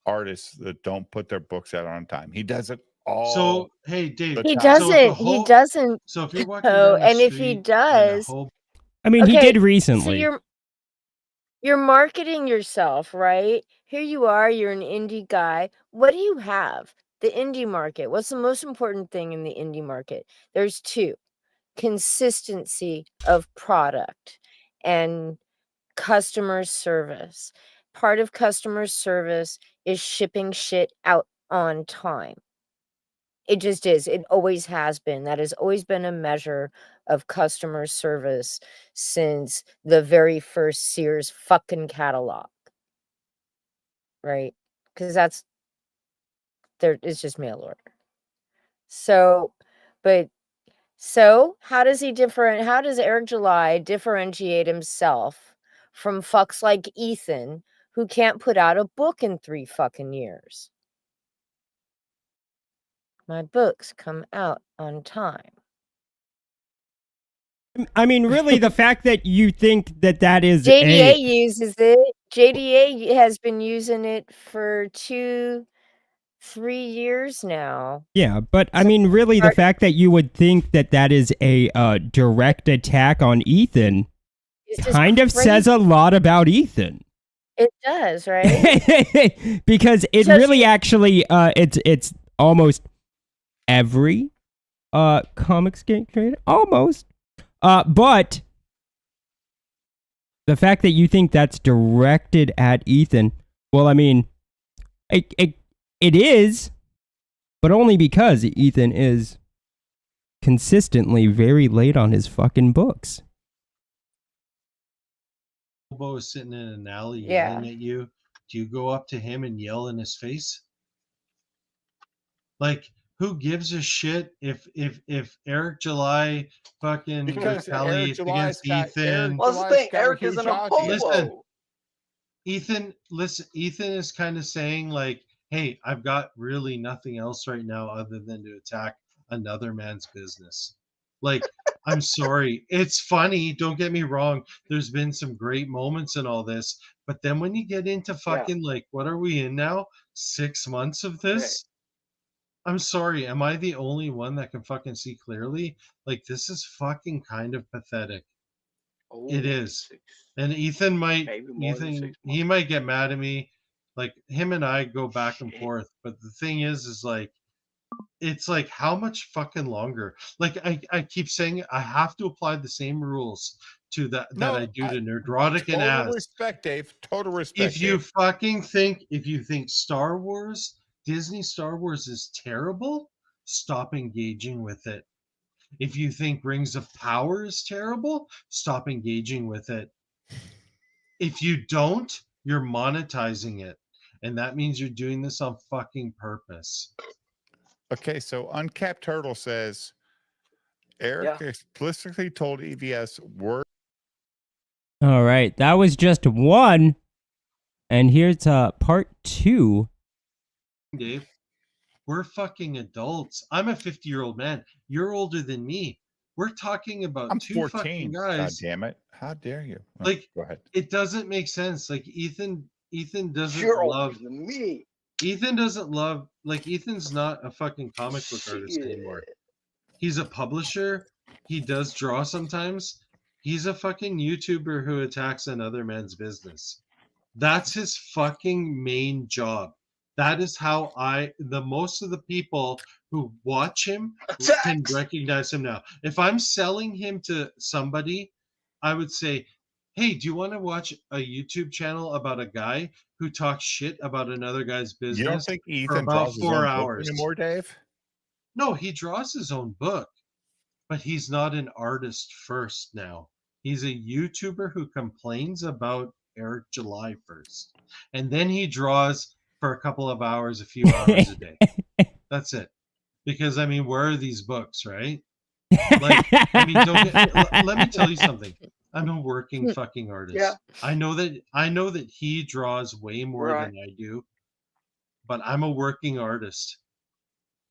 Speaker 12: artists that don't put their books out on time. He does it all.
Speaker 11: So hey, Dave,
Speaker 4: He
Speaker 11: so if a
Speaker 4: doesn't.
Speaker 11: whole,
Speaker 4: He doesn't.
Speaker 11: So if you're walking
Speaker 4: Oh,
Speaker 11: down the
Speaker 4: and if
Speaker 11: street
Speaker 4: he
Speaker 11: and a
Speaker 4: does,
Speaker 11: whole
Speaker 3: I mean, he
Speaker 4: okay,
Speaker 3: did
Speaker 4: so
Speaker 3: recently.
Speaker 4: you're marketing yourself, right? Here you are, you're an indie guy. What do you have? The indie market. What's the most important thing in the indie market? There's two: consistency of product and customer service. Part of customer service is shipping shit out on time. It just is. It always has been. That has always been a measure of customer service since the very first Sears fucking catalog. Right? Because it's just mail order. So, how does Eric July differentiate himself from fucks like Ethan, who can't put out a book in 3 fucking years? My books come out on time.
Speaker 3: I mean, really, the fact that you think that is
Speaker 4: JDA uses it. JDA has been using it for 2-3 years now.
Speaker 3: Yeah, but I mean, really, the fact that you would think that is a direct attack on Ethan kind of says a lot about Ethan.
Speaker 4: It does, right?
Speaker 3: Because it really actually it's almost every Comicsgate trade. Almost. But the fact that you think that's directed at Ethan, well, I mean, it is, but only because Ethan is consistently very late on his fucking books.
Speaker 11: Bobo is sitting in an alley
Speaker 4: Yeah.
Speaker 11: yelling at you. Do you go up to him and yell in his face? Like, who gives a shit if Eric July fucking
Speaker 12: Because Eric
Speaker 11: retaliates
Speaker 12: July's
Speaker 11: against
Speaker 12: got
Speaker 11: Ethan?
Speaker 12: Eric
Speaker 13: Well, that's the
Speaker 12: July's
Speaker 13: thing.
Speaker 12: got
Speaker 13: Eric
Speaker 12: huge
Speaker 13: isn't a
Speaker 12: audience.
Speaker 13: hobo.
Speaker 11: Listen, Ethan is kind of saying like, hey, I've got really nothing else right now other than to attack another man's business. Like, I'm sorry. It's funny, don't get me wrong. There's been some great moments in all this, but then when you get into fucking like, what are we in now? 6 months of this? I'm sorry, am I the only one that can fucking see clearly? Like, this is fucking kind of pathetic. It is. And Ethan might he might get mad at me. Like, him and I go back and forth. But the thing is like, it's like, how much fucking longer? Like, I keep saying I have to apply the same rules to that I do to Nerdrotic and
Speaker 12: Total
Speaker 11: Ass.
Speaker 12: respect, Dave. Total respect.
Speaker 11: If you
Speaker 12: Dave.
Speaker 11: fucking think, if you think Star Wars, Disney Star Wars is terrible, stop engaging with it. If you think Rings of Power is terrible, stop engaging with it. If you don't, you're monetizing it. And that means you're doing this on fucking purpose.
Speaker 12: Okay, so Uncapped Turtle says Eric explicitly told EVS word.
Speaker 3: All right, that was just one. And here's part 2.
Speaker 11: Dave, we're fucking adults. I'm a 50-year-old man. You're older than me. We're talking about
Speaker 12: I'm
Speaker 11: 2
Speaker 12: 14.
Speaker 11: fucking
Speaker 12: God
Speaker 11: guys.
Speaker 12: damn it. How dare you? Oh,
Speaker 11: Like,
Speaker 12: go ahead.
Speaker 11: it doesn't make sense. Like, Ethan doesn't
Speaker 13: You're
Speaker 11: love
Speaker 13: older than me.
Speaker 11: Ethan doesn't love, like, Ethan's not a fucking comic book artist anymore. He's a publisher. He does draw sometimes. He's a fucking YouTuber who attacks another man's business. That's his fucking main job. That is how the most of the people who watch him can recognize him now. If I'm selling him to somebody, I would say, hey, do you want to watch a YouTube channel about a guy who talks shit about another guy's business
Speaker 12: You don't think
Speaker 11: for
Speaker 12: Ethan
Speaker 11: about
Speaker 12: draws his
Speaker 11: 4
Speaker 12: own book
Speaker 11: hours
Speaker 12: anymore, Dave?
Speaker 11: No, he draws his own book, but he's not an artist first now. He's a YouTuber who complains about Eric July first. And then he draws for a couple of hours, a few hours a day. That's it. Because, I mean, where are these books, right? Like, I mean, let me tell you something. I'm a working fucking artist.
Speaker 13: Yeah.
Speaker 11: I know that he draws way more than I do, but I'm a working artist.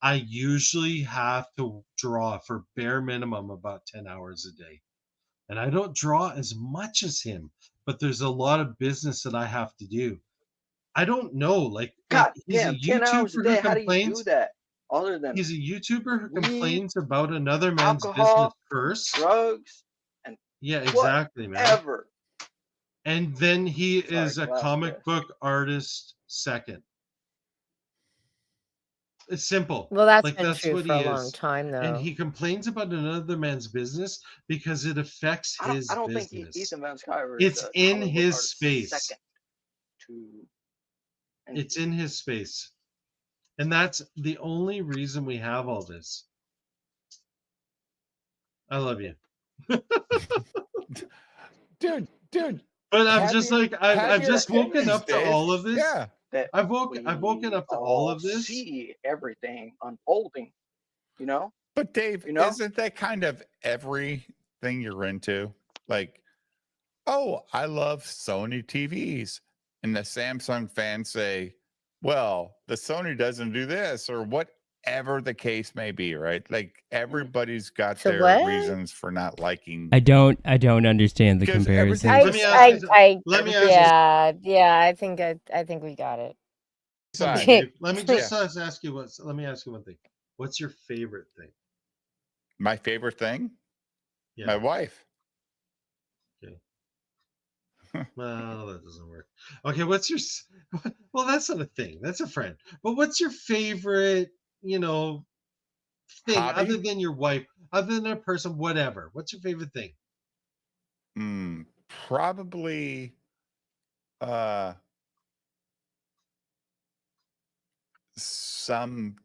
Speaker 11: I usually have to draw for bare minimum about 10 hours a day. And I don't draw as much as him, but there's a lot of business that I have to do. I don't know, like
Speaker 13: God
Speaker 11: he's
Speaker 13: damn,
Speaker 11: a
Speaker 13: 10 hours a
Speaker 11: YouTuber
Speaker 13: day.
Speaker 11: who
Speaker 13: How do you do
Speaker 11: complains.
Speaker 13: that? Other than
Speaker 11: He's a YouTuber who
Speaker 13: weed,
Speaker 11: complains about another man's business
Speaker 13: alcohol,
Speaker 11: first.
Speaker 13: drugs, and
Speaker 11: Yeah, exactly, man.
Speaker 13: whatever.
Speaker 11: And then he is a
Speaker 13: glass
Speaker 11: comic
Speaker 13: breath.
Speaker 11: book artist second. It's simple.
Speaker 4: Well, that's
Speaker 11: Like,
Speaker 4: been
Speaker 11: that's
Speaker 4: true
Speaker 11: what
Speaker 4: for
Speaker 11: he
Speaker 4: a long
Speaker 11: is.
Speaker 4: time, though.
Speaker 11: And he complains about another man's business because it affects his
Speaker 13: I don't
Speaker 11: business.
Speaker 13: think Ethan Van Sciver is
Speaker 11: It's
Speaker 13: a
Speaker 11: in
Speaker 13: comic book
Speaker 11: his
Speaker 13: artist
Speaker 11: space.
Speaker 13: second to
Speaker 11: It's in his space. And that's the only reason we have all this. I love you.
Speaker 12: Dude.
Speaker 11: But I'm just like, I've
Speaker 12: your
Speaker 11: just woken
Speaker 12: opinions,
Speaker 11: up to
Speaker 12: Dave.
Speaker 11: all of this.
Speaker 12: Yeah.
Speaker 13: that
Speaker 11: I've woken up to all of this.
Speaker 13: See everything unfolding, you know?
Speaker 12: But Dave,
Speaker 13: You know?
Speaker 12: isn't that kind of everything you're into? Like, oh, I love Sony TVs. And the Samsung fans say, well, the Sony doesn't do this, or whatever the case may be, right? Like, everybody's got
Speaker 4: So
Speaker 12: their
Speaker 4: what?
Speaker 12: reasons for not liking.
Speaker 3: I don't understand the
Speaker 12: Because
Speaker 3: comparison.
Speaker 12: everything-
Speaker 11: Let me ask you.
Speaker 4: Yeah, I think we got it.
Speaker 11: something, Dave. Let me just ask you let me ask you one thing. What's your favorite thing?
Speaker 12: My favorite thing?
Speaker 11: Yeah.
Speaker 12: My wife.
Speaker 11: Okay. Well, that doesn't work. Okay, what's your well, that's not a thing. That's a friend. But what's your favorite thing
Speaker 12: Hobby?
Speaker 11: other than your wife, other than a person, whatever? What's your favorite thing?
Speaker 12: Probably some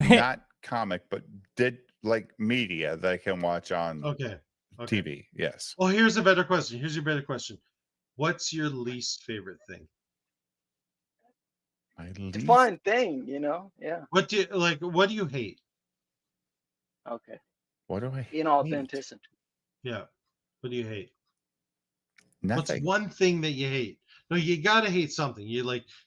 Speaker 12: not comic, but like media that I can watch on
Speaker 11: Okay.
Speaker 12: TV. Yes.
Speaker 11: Well, here's a better question. Here's your better question. What's your least favorite thing?
Speaker 12: My
Speaker 13: Define thing, Yeah.
Speaker 11: What do you like? What do you hate?
Speaker 13: Okay.
Speaker 12: What do I hate?
Speaker 13: Inauthenticity.
Speaker 11: Yeah. What do you hate?
Speaker 12: Nothing.
Speaker 11: What's one thing that you hate? No, you gotta hate something. You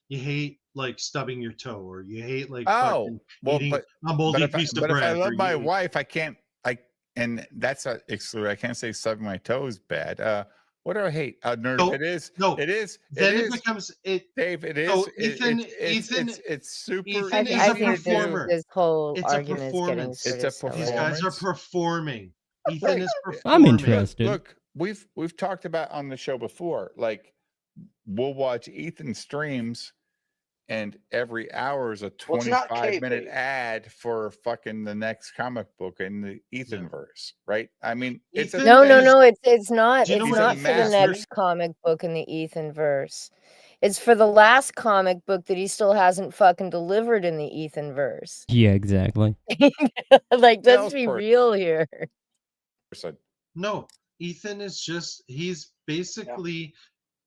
Speaker 11: hate like stubbing your toe, or you hate like fucking eating a moldy piece of bread.
Speaker 12: If I love
Speaker 11: or
Speaker 12: my
Speaker 11: you-
Speaker 12: wife, I can't. And that's a exclude. I can't say stubbing my toe is bad. What do I hate? Nerd.
Speaker 11: No,
Speaker 12: It is.
Speaker 11: no.
Speaker 12: It is.
Speaker 11: Then
Speaker 12: it
Speaker 11: it
Speaker 12: is.
Speaker 11: becomes it.
Speaker 12: Dave, it is.
Speaker 11: So Ethan,
Speaker 12: It's super
Speaker 11: Ethan
Speaker 12: easy
Speaker 11: is a
Speaker 12: to
Speaker 11: performer.
Speaker 4: This whole
Speaker 11: It's a
Speaker 4: argument is getting
Speaker 11: performance.
Speaker 4: sort
Speaker 12: It's
Speaker 4: of
Speaker 12: a
Speaker 4: silly.
Speaker 11: These guys are
Speaker 12: performance.
Speaker 11: performing. Ethan is performing.
Speaker 3: I'm interested.
Speaker 12: Look, we've talked about on the show before. Like, we'll watch Ethan streams, and every hour is a
Speaker 13: Well, it's not
Speaker 12: 25-minute
Speaker 13: kayfabe.
Speaker 12: ad for fucking the next comic book in the Ethan verse, right? I mean, it's a
Speaker 11: Ethan
Speaker 4: No,
Speaker 12: thing.
Speaker 4: no,
Speaker 11: is-
Speaker 4: no. It's not.
Speaker 11: Do you know
Speaker 4: It's
Speaker 11: what
Speaker 4: not
Speaker 12: Ethan
Speaker 4: for the
Speaker 12: masters?
Speaker 4: next comic book in the Ethan verse. It's for the last comic book that he still hasn't fucking delivered in the Ethan verse.
Speaker 3: Yeah, exactly.
Speaker 4: Like, let's
Speaker 12: Sales
Speaker 4: be
Speaker 12: person.
Speaker 4: real here.
Speaker 11: No, Ethan is he's basically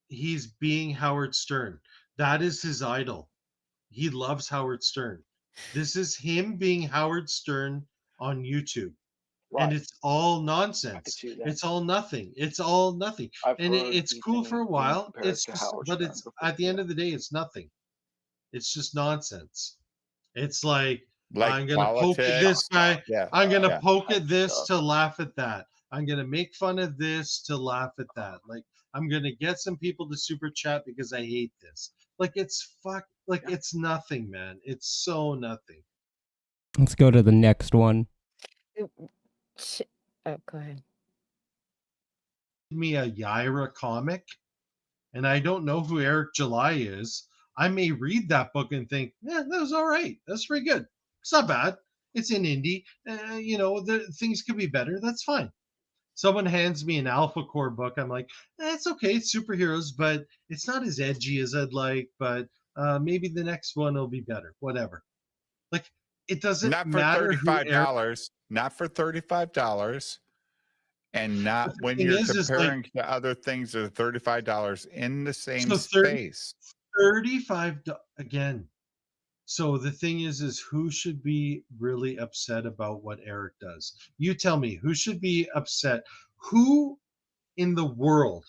Speaker 11: he's being Howard Stern. That is his idol. He loves Howard Stern. This is him being Howard Stern on YouTube. And
Speaker 13: Right.
Speaker 11: it's all
Speaker 13: I could
Speaker 11: nonsense.
Speaker 13: see that.
Speaker 11: It's all nothing. It's all nothing.
Speaker 13: I've
Speaker 11: And
Speaker 13: heard
Speaker 11: it's cool
Speaker 13: Ethan
Speaker 11: for a
Speaker 13: being
Speaker 11: while.
Speaker 13: compared
Speaker 11: It's
Speaker 13: to
Speaker 11: just,
Speaker 13: Howard
Speaker 11: but
Speaker 13: Stern
Speaker 11: it's
Speaker 13: before,
Speaker 11: at the end of the day, it's nothing. It's just nonsense. It's like
Speaker 12: Like
Speaker 11: I'm gonna poke at this
Speaker 12: politics.
Speaker 11: guy.
Speaker 12: Yeah.
Speaker 11: I'm gonna
Speaker 12: yeah.
Speaker 11: poke
Speaker 13: Type
Speaker 11: at this
Speaker 13: stuff.
Speaker 11: to laugh at that. I'm gonna make fun of this to laugh at that. Like I'm gonna get some people to super chat because I hate this. Like it's it's nothing, man. It's so nothing.
Speaker 3: Let's go to the next one.
Speaker 4: Oh, go ahead.
Speaker 11: Me a Yaira comic, and I don't know who Eric July is. I may read that book and think, yeah, that was all right. That's pretty good. It's not bad. It's in indie. The things could be better. That's fine. Someone hands me an Alpha Core book. I'm like, it's okay. It's superheroes, but it's not as edgy as I'd like. But maybe the next one will be better. Whatever. Like it doesn't
Speaker 12: Not for
Speaker 11: matter who Eric.
Speaker 12: $35. Not for $35. And not when
Speaker 11: thing
Speaker 12: you're
Speaker 11: is like-
Speaker 12: comparing to other things that are $35 in the same
Speaker 11: So
Speaker 12: space.
Speaker 11: $35 again. So the thing is who should be really upset about what Eric does? You tell me, who should be upset? Who in the world?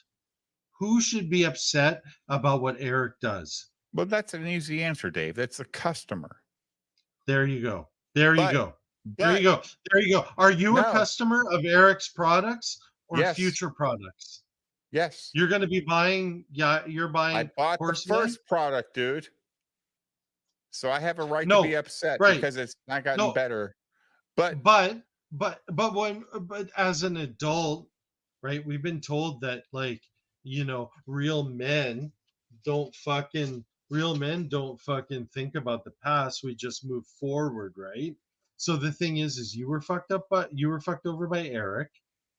Speaker 11: Who should be upset about what Eric does?
Speaker 12: Well, that's an easy answer, Dave. That's the customer.
Speaker 11: There you go. There you
Speaker 12: But-
Speaker 11: go. There you go. There you go. Are you
Speaker 12: No.
Speaker 11: a customer of Eric's products or
Speaker 12: Yes.
Speaker 11: future products?
Speaker 12: Yes.
Speaker 11: You're going to be buying. Yeah, you're
Speaker 12: I
Speaker 11: buying.
Speaker 12: bought the
Speaker 11: Horseman?
Speaker 12: first product, dude. So I have a right
Speaker 11: No,
Speaker 12: to be upset
Speaker 11: right.
Speaker 12: because it's not gotten
Speaker 11: No.
Speaker 12: better. But
Speaker 11: but as an adult, right, we've been told that real men don't fucking think about the past. We just move forward, right? So the thing is you were fucked over by Eric.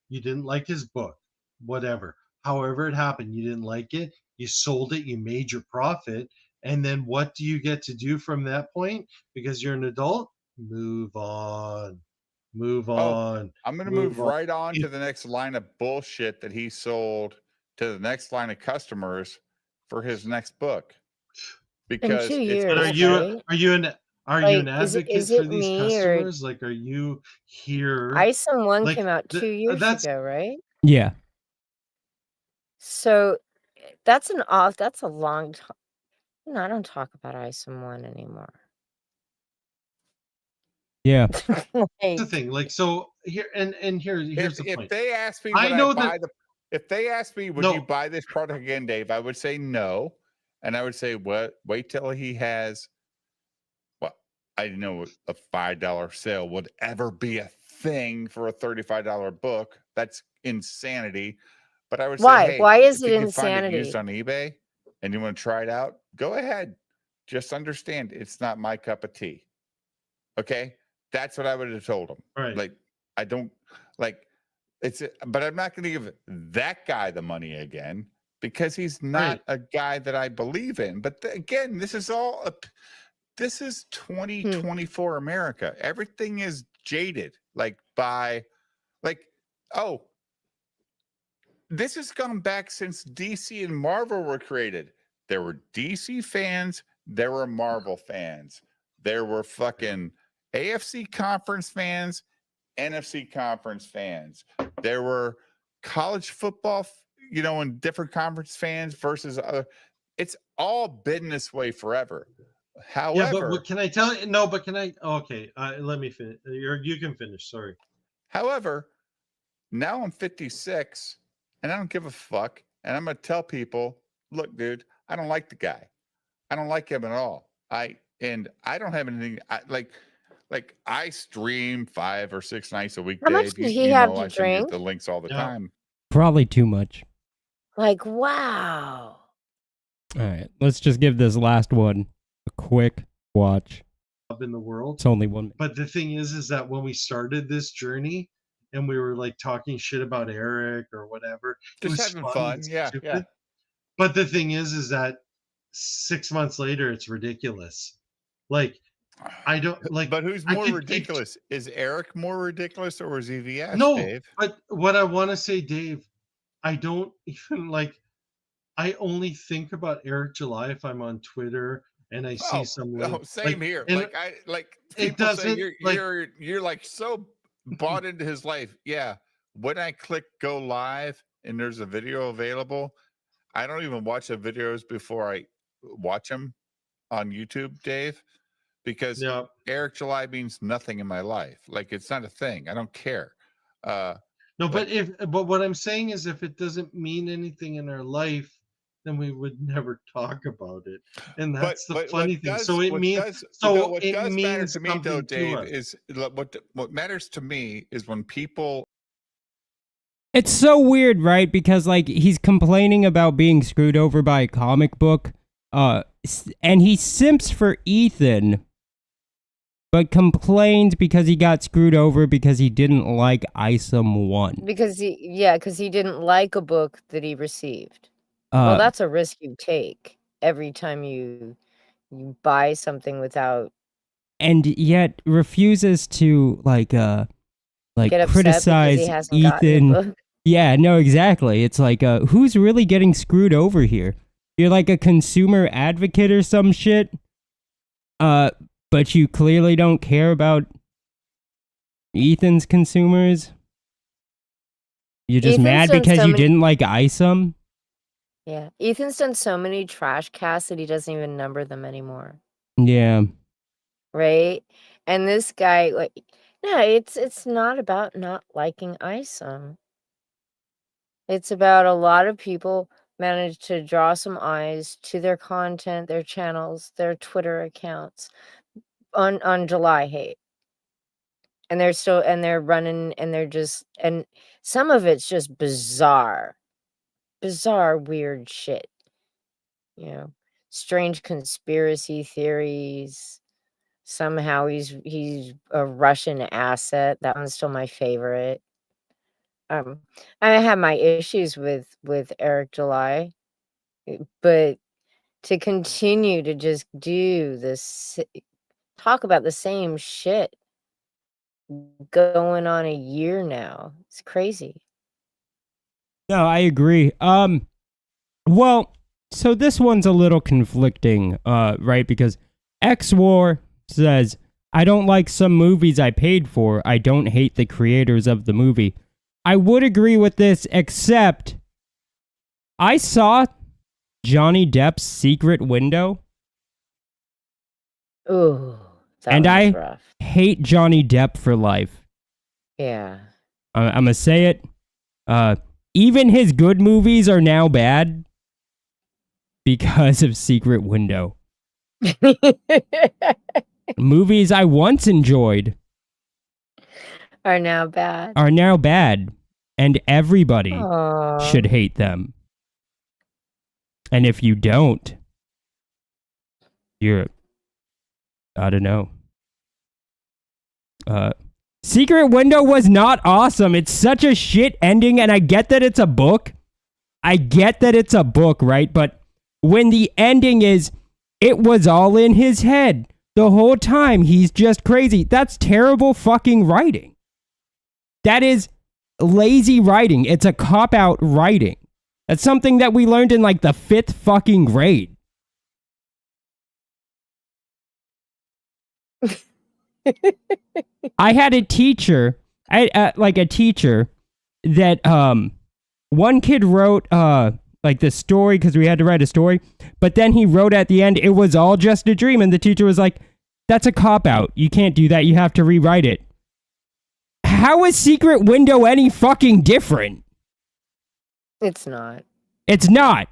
Speaker 11: You didn't like his book, whatever. However it happened, you didn't like it. You sold it. You made your profit. And then what do you get to do from that point? Because you're an adult, move on. Move on.
Speaker 12: I'm going to
Speaker 11: Move
Speaker 12: move
Speaker 11: on.
Speaker 12: right on to the next line of bullshit that he sold to the next line of customers for his next book. Because
Speaker 4: 2
Speaker 12: it's
Speaker 4: years,
Speaker 11: But
Speaker 12: bullshit.
Speaker 11: are you an
Speaker 4: Like, is
Speaker 11: advocate
Speaker 4: it
Speaker 11: for these
Speaker 4: me or-
Speaker 11: customers? Like, are you here?
Speaker 4: Isom 1
Speaker 11: Like,
Speaker 4: came out 2 years
Speaker 11: that's
Speaker 4: ago, right?
Speaker 3: Yeah.
Speaker 4: So that's a long time. No, I don't talk about Isom 1 anymore.
Speaker 3: Yeah.
Speaker 11: the
Speaker 4: Like,
Speaker 11: thing. Like, so here here's the
Speaker 12: if
Speaker 11: point.
Speaker 12: they ask me,
Speaker 11: I
Speaker 12: would
Speaker 11: know
Speaker 12: I buy
Speaker 11: that-
Speaker 12: if they ask me, would
Speaker 11: No.
Speaker 12: you buy this product again, Dave? I would say no, and I would say, what? Wait till he has. Well, I didn't know a $5 sale would ever be a thing for a $35 book. That's insanity. But I would
Speaker 4: Why?
Speaker 12: say, hey,
Speaker 4: Why is
Speaker 12: if
Speaker 4: it
Speaker 12: you can find it
Speaker 4: insanity?
Speaker 12: used on eBay, and you want to try it out, go ahead. Just understand it's not my cup of tea. Okay? That's what I would have told him.
Speaker 11: Right.
Speaker 12: Like, I don't like but I'm not going to give that guy the money again because he's not a guy that I believe in. But again, this is all this is 2024 America. Everything is jaded, this has gone back since DC and Marvel were created. There were DC fans, there were Marvel fans, there were fucking AFC conference fans, NFC conference fans. There were college football, in different conference fans versus other. It's all been this way forever. However,
Speaker 11: yeah, but what can I tell you? No, but can I? Okay, let me finish. You can finish. Sorry.
Speaker 12: However, now I'm 56 and I don't give a fuck. And I'm going to tell people, look, dude, I don't like the guy. I don't like him at all. I don't have anything. I stream 5 or 6 nights a week.
Speaker 4: How much did he have to
Speaker 12: I
Speaker 4: drink?
Speaker 12: get the links all the time.
Speaker 3: Probably too much.
Speaker 4: Like, wow.
Speaker 3: All right, let's just give this last one a quick watch.
Speaker 11: In the world.
Speaker 3: It's only 1 minute.
Speaker 11: But the thing is that when we started this journey and we were like talking shit about Eric or whatever,
Speaker 12: just having fun. Yeah.
Speaker 11: But the thing is that 6 months later, it's ridiculous. Like, I don't like.
Speaker 12: But who's more ridiculous? Is Eric more ridiculous or is EVS?
Speaker 11: No,
Speaker 12: Dave?
Speaker 11: but what I want to say, Dave, I don't even like. I only think about Eric July if I'm on Twitter and I see someone.
Speaker 12: Same here. It doesn't. You're like so bought into his life. Yeah. When I click go live and there's a video available, I don't even watch the videos before I watch them on YouTube, Dave, because Eric July means nothing in my life. Like, it's not a thing. I don't care.
Speaker 11: No, but what I'm saying is if it doesn't mean anything in our life, then we would never talk about it. And that's the funny thing. What does matter to me, though, Dave, is what matters to me is when people.
Speaker 3: It's so weird, right? Because he's complaining about being screwed over by a comic book, and he simps for Ethan, but complains because he got screwed over because he didn't like Isom 1.
Speaker 4: Because he didn't like a book that he received. Well, that's a risk you take every time you buy something without.
Speaker 3: And yet refuses to criticize Ethan. Yeah, no, exactly. It's like, who's really getting screwed over here? You're like a consumer advocate or some shit. But you clearly don't care about Ethan's consumers. You're just mad because you didn't like Isom.
Speaker 4: Yeah, Ethan's done so many trash casts that he doesn't even number them anymore.
Speaker 3: Yeah.
Speaker 4: Right? And this guy, it's not about not liking Isom. It's about a lot of people managed to draw some eyes to their content, their channels, their Twitter accounts on July hate. And they're running and some of it's just bizarre, weird shit. Strange conspiracy theories. Somehow he's a Russian asset. That one's still my favorite. I have my issues with Eric July, but to continue to just do this, talk about the same shit going on a year now, it's crazy.
Speaker 3: No, I agree. Well, so this one's a little conflicting, right? Because X-War says, I don't like some movies I paid for. I don't hate the creators of the movie. I would agree with this, except I saw Johnny Depp's Secret Window.
Speaker 4: Ooh,
Speaker 3: and I rough. Hate Johnny Depp for life.
Speaker 4: Yeah.
Speaker 3: I'm going to say it. Even his good movies are now bad because of Secret Window. Movies I once enjoyed
Speaker 4: are now bad.
Speaker 3: And everybody should hate them. And if you don't, you're, I don't know. Secret Window was not awesome. It's such a shit ending, and I get that it's a book. Right? But when the ending is, it was all in his head the whole time, he's just crazy. That's terrible fucking writing. That is lazy writing. It's a cop-out writing. That's something that we learned in like the 5th fucking grade. I had a teacher, that one kid wrote like the story because we had to write a story, but then he wrote at the end, it was all just a dream, and the teacher was like, that's a cop-out. You can't do that. You have to rewrite it. How is Secret Window any fucking different?
Speaker 4: It's not.
Speaker 3: It's not.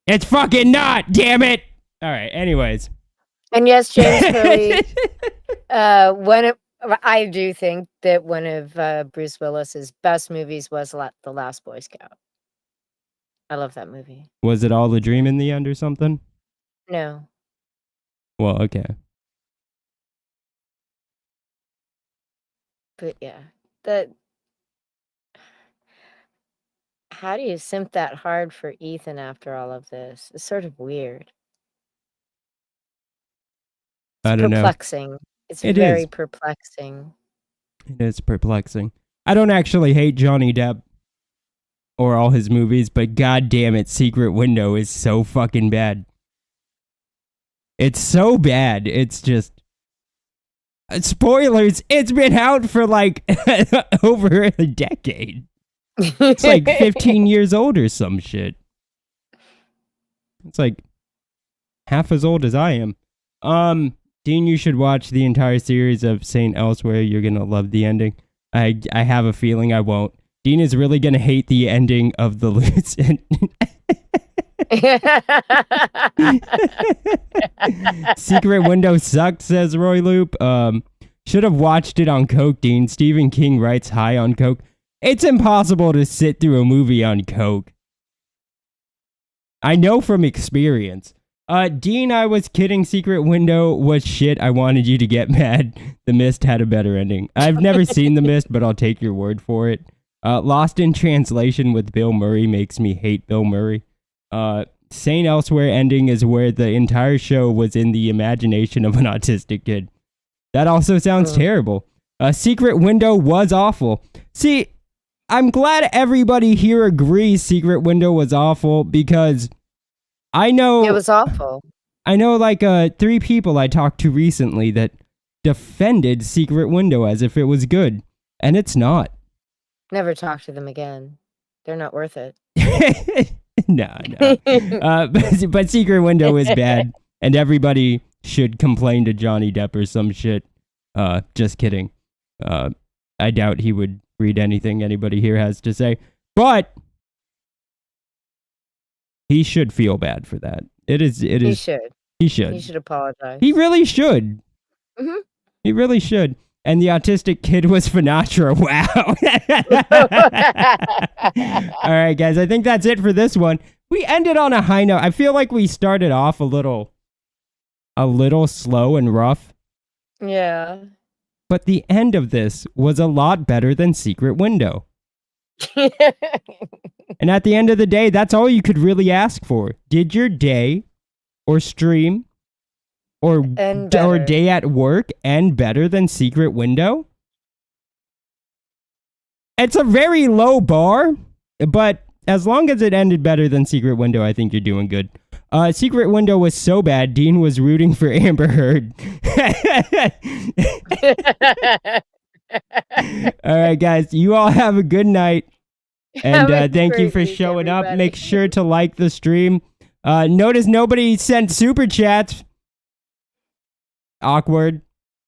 Speaker 3: It's fucking not, damn it. All right, anyways.
Speaker 4: And yes, James Hurley, I do think that one of Bruce Willis's best movies was The Last Boy Scout. I love that movie.
Speaker 3: Was it all a dream in the end or something?
Speaker 4: No.
Speaker 3: Well, okay.
Speaker 4: But yeah, how do you simp that hard for Ethan after all of this? It's sort of weird.
Speaker 3: I don't know.
Speaker 4: Perplexing. It's
Speaker 3: It
Speaker 4: very
Speaker 3: is.
Speaker 4: perplexing.
Speaker 3: It is perplexing. I don't actually hate Johnny Depp or all his movies, but god damn it, Secret Window is so fucking bad. It's so bad. It's just... Spoilers, it's been out for like over a decade. It's like 15 years old or some shit. It's like half as old as I am. Dean, you should watch the entire series of Saint Elsewhere. You're gonna love the ending. I have a feeling I won't. Dean is really gonna hate the ending of the loose. Secret Window sucked, says Roy Loop. Should have watched it on coke, Dean. Stephen King writes high on coke. It's impossible to sit through a movie on coke. I know from experience. Dean, I was kidding. Secret Window was shit. I wanted you to get mad. The Mist had a better ending. I've never seen The Mist, but I'll take your word for it. Lost in Translation with Bill Murray makes me hate Bill Murray. Saint Elsewhere ending is where the entire show was in the imagination of an autistic kid. That also sounds terrible. Secret Window was awful. See, I'm glad everybody here agrees Secret Window was awful because I know...
Speaker 4: It was awful.
Speaker 3: I know like 3 people I talked to recently that defended Secret Window as if it was good, and it's not.
Speaker 4: Never talk to them again. They're not worth it.
Speaker 3: No. But Secret Window is bad, and everybody should complain to Johnny Depp or some shit. Just kidding. I doubt he would read anything anybody here has to say, but he should feel bad for that. He should. He should
Speaker 4: apologize.
Speaker 3: He really should.
Speaker 4: Mm-hmm.
Speaker 3: He really should. And the autistic kid was Finatra. Wow. All right, guys. I think that's it for this one. We ended on a high note. I feel like we started off a little slow and rough.
Speaker 4: Yeah.
Speaker 3: But the end of this was a lot better than Secret Window. And at the end of the day, that's all you could really ask for. Did your day or stream or day at work end better than Secret Window? It's a very low bar, but as long as it ended better than Secret Window, I think you're doing good. Secret Window was so bad, Dean was rooting for Amber Heard. All right, guys, you all have a good night. And thank you for showing up. Make sure to like the stream. Notice nobody sent super chats. Awkward.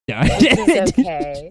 Speaker 4: It's okay.